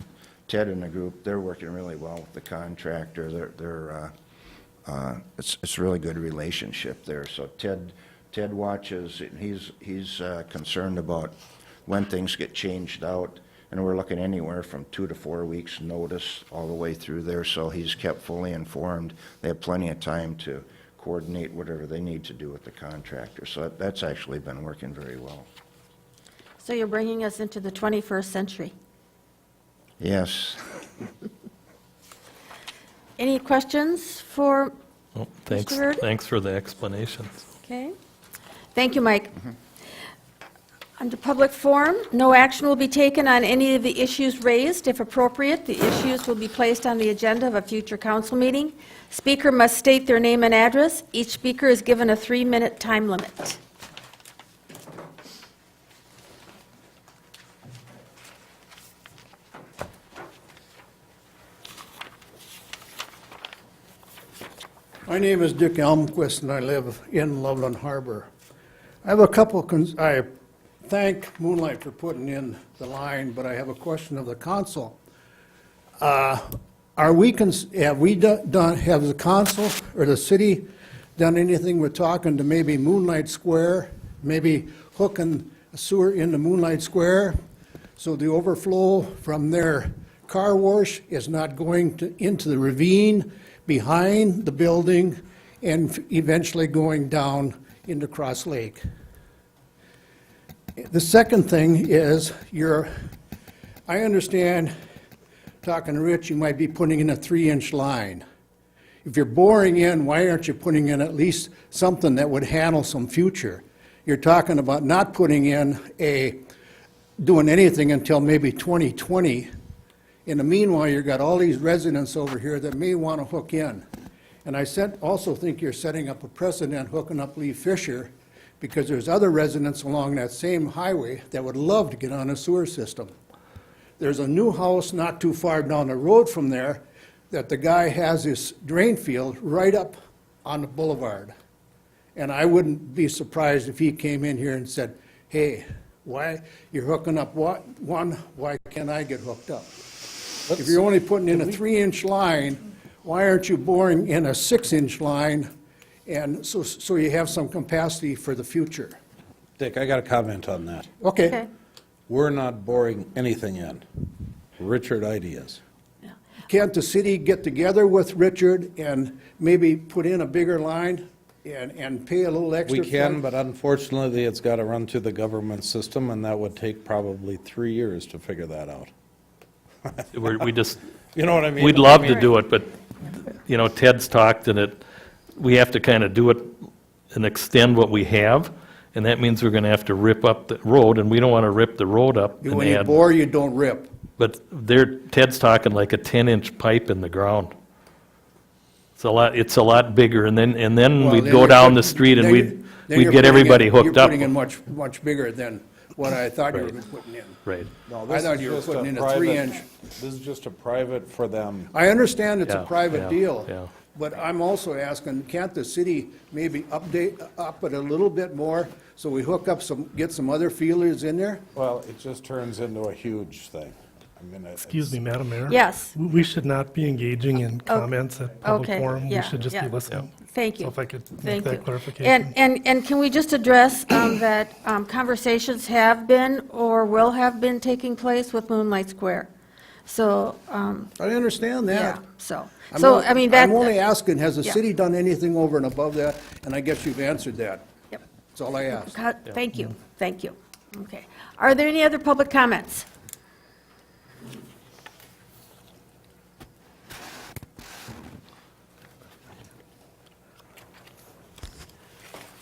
Speaker 14: Ted and the group, they're working really well with the contractor. It's a really good relationship there. So Ted watches, and he's concerned about when things get changed out, and we're looking anywhere from 2 to 4 weeks notice all the way through there, so he's kept fully informed. They have plenty of time to coordinate whatever they need to do with the contractor, so that's actually been working very well.
Speaker 3: So you're bringing us into the 21st century.
Speaker 14: Yes.
Speaker 3: Any questions for
Speaker 4: Well, thanks,
Speaker 3: Mr. Reardon?
Speaker 4: thanks for the explanations.
Speaker 3: Okay. Thank you, Mike. Under public forum, no action will be taken on any of the issues raised. If appropriate, the issues will be placed on the agenda of a future council meeting. Speaker must state their name and address. Each speaker is given a 3-minute time limit.
Speaker 5: My name is Dick Elmquist, and I live in Loveland Harbor. I have a couple, I thank Moonlight for putting in the line, but I have a question of the council. Have the council or the city done anything with talking to maybe Moonlight Square, maybe hooking a sewer into Moonlight Square, so the overflow from their car wash is not going into the ravine behind the building and eventually going down into Cross Lake? The second thing is I understand, talking to Rich, you might be putting in a 3-inch line. If you're boring in, why aren't you putting in at least something that would handle some future? You're talking about not putting in doing anything until maybe 2020. In the meanwhile, you've got all these residents over here that may want to hook in. And I also think you're setting up a precedent hooking up Lee Fisher, because there's other residents along that same highway that would love to get on a sewer system. There's a new house not too far down the road from there that the guy has his drain field right up on the boulevard. And I wouldn't be surprised if he came in here and said, hey, why you're hooking up one, why can't I get hooked up? If you're only putting in a 3-inch line, why aren't you boring in a 6-inch line, and so you have some capacity for the future?
Speaker 2: Dick, I got a comment on that.
Speaker 5: Okay.
Speaker 2: We're not boring anything in. Richard Ideas.
Speaker 5: Can't the city get together with Richard and maybe put in a bigger line and pay a little extra?
Speaker 2: We can, but unfortunately, it's got to run through the government system, and that would take probably 3 years to figure that out.
Speaker 4: We just,
Speaker 2: You know what I mean?
Speaker 4: we'd love to do it, but, Ted's talked, and we have to kind of do it and extend what we have, And that means we're gonna have to rip up the road, and we don't wanna rip the road up and
Speaker 15: When you
Speaker 4: add.
Speaker 15: bore, you don't rip.
Speaker 4: But Ted's talking like a 10-inch pipe in the ground. It's a lot bigger, and then
Speaker 15: Well,
Speaker 4: we'd
Speaker 15: then
Speaker 4: go
Speaker 15: you're
Speaker 4: down the
Speaker 15: putting-
Speaker 4: street and
Speaker 15: then you- then
Speaker 4: we'd
Speaker 15: you're
Speaker 4: get
Speaker 15: putting in-
Speaker 4: everybody hooked up.
Speaker 15: You're putting in much bigger than what I thought you were
Speaker 4: Right.
Speaker 15: putting in.
Speaker 4: Right.
Speaker 2: No,
Speaker 15: I
Speaker 2: this
Speaker 15: thought
Speaker 2: is
Speaker 15: you were
Speaker 2: just
Speaker 15: putting in a
Speaker 2: private-
Speaker 15: 3-inch.
Speaker 2: This is just a private for them.
Speaker 15: I understand it's a
Speaker 4: Yeah,
Speaker 15: private
Speaker 4: yeah,
Speaker 15: deal.
Speaker 4: yeah.
Speaker 15: But I'm also asking, can't the city maybe up it a little bit more so we hook up get some other feelers in there?
Speaker 2: Well, it just turns into a huge thing. I mean,
Speaker 8: Excuse me, Madam Mayor?
Speaker 3: Yes.
Speaker 8: We should not be engaging in comments at public
Speaker 3: okay,
Speaker 8: forum.
Speaker 3: yeah,
Speaker 8: We should just
Speaker 3: yeah.
Speaker 8: be listening.
Speaker 3: Thank you.
Speaker 8: So if I could
Speaker 3: Thank
Speaker 8: make that
Speaker 3: you.
Speaker 8: clarification.
Speaker 3: And can we just address that conversations have been or will have been taking place with Moonlight Square? So,
Speaker 15: I understand
Speaker 3: yeah,
Speaker 15: that.
Speaker 3: so,
Speaker 15: I'm
Speaker 3: I mean, that.
Speaker 15: I'm only asking, has the
Speaker 3: Yeah.
Speaker 15: city done anything over and above that? And I guess you've answered that.
Speaker 3: Yep.
Speaker 15: That's all I ask.
Speaker 3: Thank you, thank you. Okay. Are there any other public comments?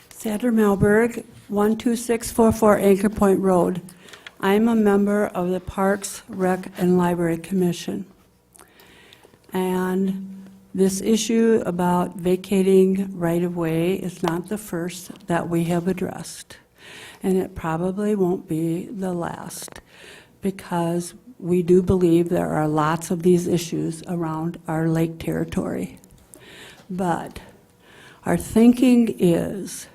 Speaker 16: Sandra Malberg, 12644 Anchor Point Road. I am a member of the Parks, Rec, and Library Commission. And this issue about vacating right-of-way is not the first that we have addressed. And it probably won't be the last, because we do believe there are lots of these issues around our lake territory. But our thinking is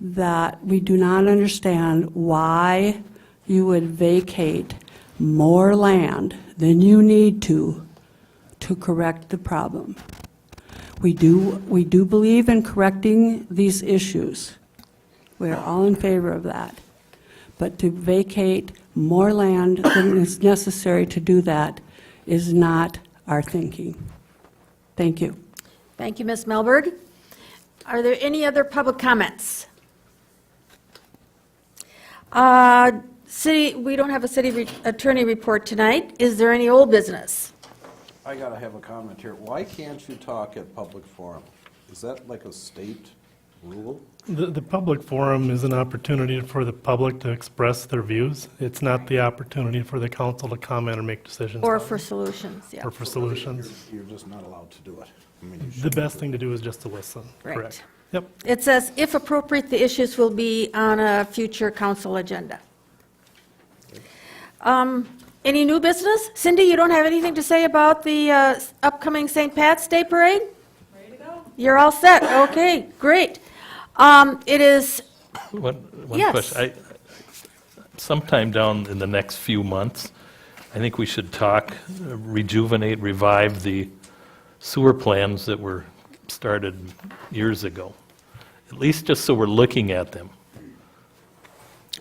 Speaker 16: that we do not understand why you would vacate more land than you need to correct the problem. We do believe in correcting these issues. We are all in favor of that. But to vacate more land than is necessary to do that is not our thinking. Thank you.
Speaker 3: Thank you, Ms. Melberg. Are there any other public comments? We don't have a city attorney report tonight. Is there any old business?
Speaker 2: I gotta have a comment here. Why can't you talk at public forum? Is that like a state rule?
Speaker 8: The public forum is an opportunity for the public to express their views. It's not the opportunity for the council to comment or make decisions.
Speaker 3: Or
Speaker 8: on
Speaker 3: for
Speaker 8: it.
Speaker 3: solutions, yeah.
Speaker 8: Or for solutions.
Speaker 2: You're just not allowed to do it. I mean, you
Speaker 8: The
Speaker 2: should.
Speaker 8: best thing to do is just to listen.
Speaker 3: Right.
Speaker 8: Correct. Yep.
Speaker 3: It says, if appropriate, the issues will be on a future council agenda. Any new business? Cindy, you don't have anything to say about the upcoming St. Pat's Day Parade?
Speaker 1: Ready to go?
Speaker 3: You're all set, okay, great. It is,
Speaker 4: One
Speaker 3: Yes.
Speaker 4: question. Sometime down in the next few months, I think we should talk, rejuvenate, revive the sewer plans that were started years ago. At least just so we're looking at them.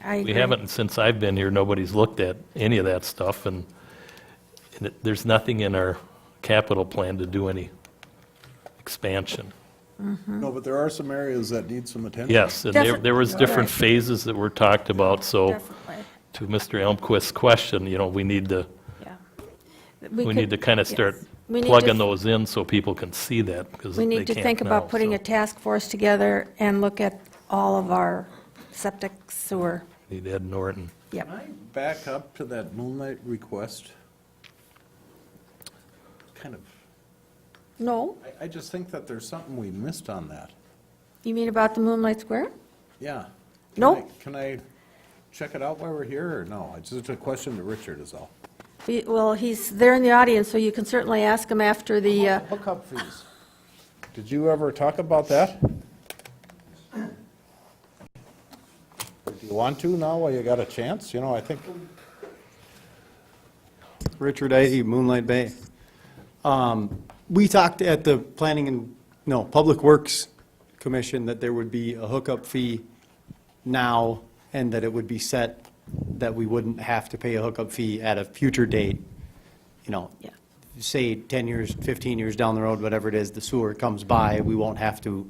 Speaker 3: I agree.
Speaker 4: We haven't, since I've been here, nobody's looked at any of that stuff, and there's nothing in our capital plan to do any expansion.
Speaker 2: No, but there are some areas that need some attention.
Speaker 4: Yes, and there was different phases that were talked about, so
Speaker 3: Definitely,
Speaker 4: to Mr. Elmquist's question, we need to,
Speaker 3: yeah.
Speaker 4: we need to kind of start
Speaker 3: yes. We need to-
Speaker 4: plugging those in so people can see that, because they
Speaker 3: We
Speaker 4: can't
Speaker 3: need to think about
Speaker 4: now,
Speaker 3: putting
Speaker 4: so
Speaker 3: a task force together and look at all of our septic sewer.
Speaker 4: Need Ed Norton.
Speaker 3: Yep.
Speaker 2: Can I back up to that Moonlight request? Kind of,
Speaker 3: No,
Speaker 2: I just think that there's something we missed on that.
Speaker 3: you mean about the Moonlight Square?
Speaker 2: Yeah.
Speaker 3: No.
Speaker 2: Can I check it out while we're here, or no? It's just a question to Richard is all.
Speaker 3: Well, he's there in the audience, so you can certainly ask him after the,
Speaker 2: Hookup fees. Did you ever talk about that? Do you want to now while you got a chance? I think,
Speaker 17: Richard Ihey, Moonlight Bay. We talked at the Public Works Commission that there would be a hookup fee now, and that it would be set that we wouldn't have to pay a hookup fee at a future date.
Speaker 3: Yeah.
Speaker 17: Say 10 years, 15 years down the road, whatever it is, the sewer comes by, we won't have to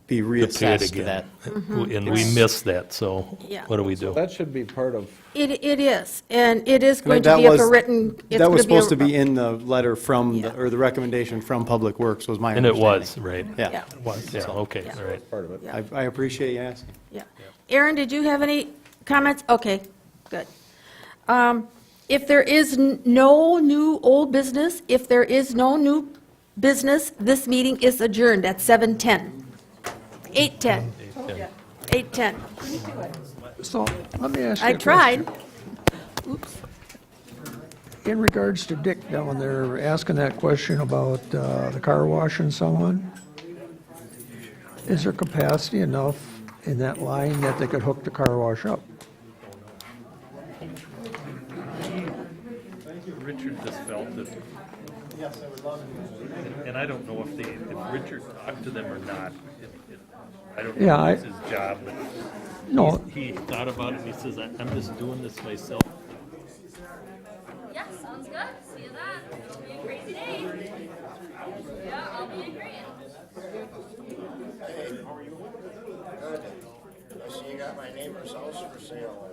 Speaker 17: be
Speaker 4: To pay it
Speaker 17: reassessed to that.
Speaker 4: again. And we missed that, so
Speaker 3: Mm-hmm. Yeah.
Speaker 4: what do we do?
Speaker 2: that should be part of,
Speaker 3: it is, and it is going to
Speaker 17: That
Speaker 3: be a
Speaker 17: was-
Speaker 3: written. it's
Speaker 17: That was
Speaker 3: gonna be a-
Speaker 17: supposed to be in the letter from,
Speaker 3: Yeah.
Speaker 17: or the recommendation from Public Works was my
Speaker 4: And it
Speaker 17: understanding.
Speaker 4: was, right?
Speaker 3: Yeah.
Speaker 17: Yeah,
Speaker 8: It was.
Speaker 4: Yeah, okay,
Speaker 3: Yeah.
Speaker 4: all right.
Speaker 2: part of it.
Speaker 3: Yeah.
Speaker 17: I appreciate you asking.
Speaker 3: Yeah. Aaron, did you have any comments? Okay, good. If there is no new old business, if there is no new business, this meeting is adjourned at 7:10. 8:10. 8:10.
Speaker 7: So let me ask you
Speaker 3: I
Speaker 7: a question.
Speaker 3: tried. Oops.
Speaker 7: In regards to Dick down there asking that question about the car wash and so on, is there capacity enough in that line that they could hook the car wash up?
Speaker 4: Richard just felt that. And I don't know if Richard talked to them or not. I don't
Speaker 7: Yeah,
Speaker 4: know if it's his job, but
Speaker 7: No.
Speaker 4: he thought about it and he says, I'm just doing this myself.
Speaker 1: Yeah, sounds good. See you then. It'll be a crazy day. Yeah, I'll be in Grant.
Speaker 14: Hey, how are you? Good. I see you got my neighbor's house for sale.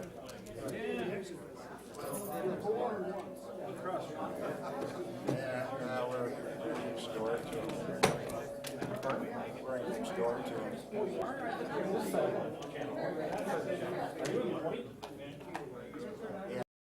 Speaker 14: Yeah, we're next door to him. Right next door to him.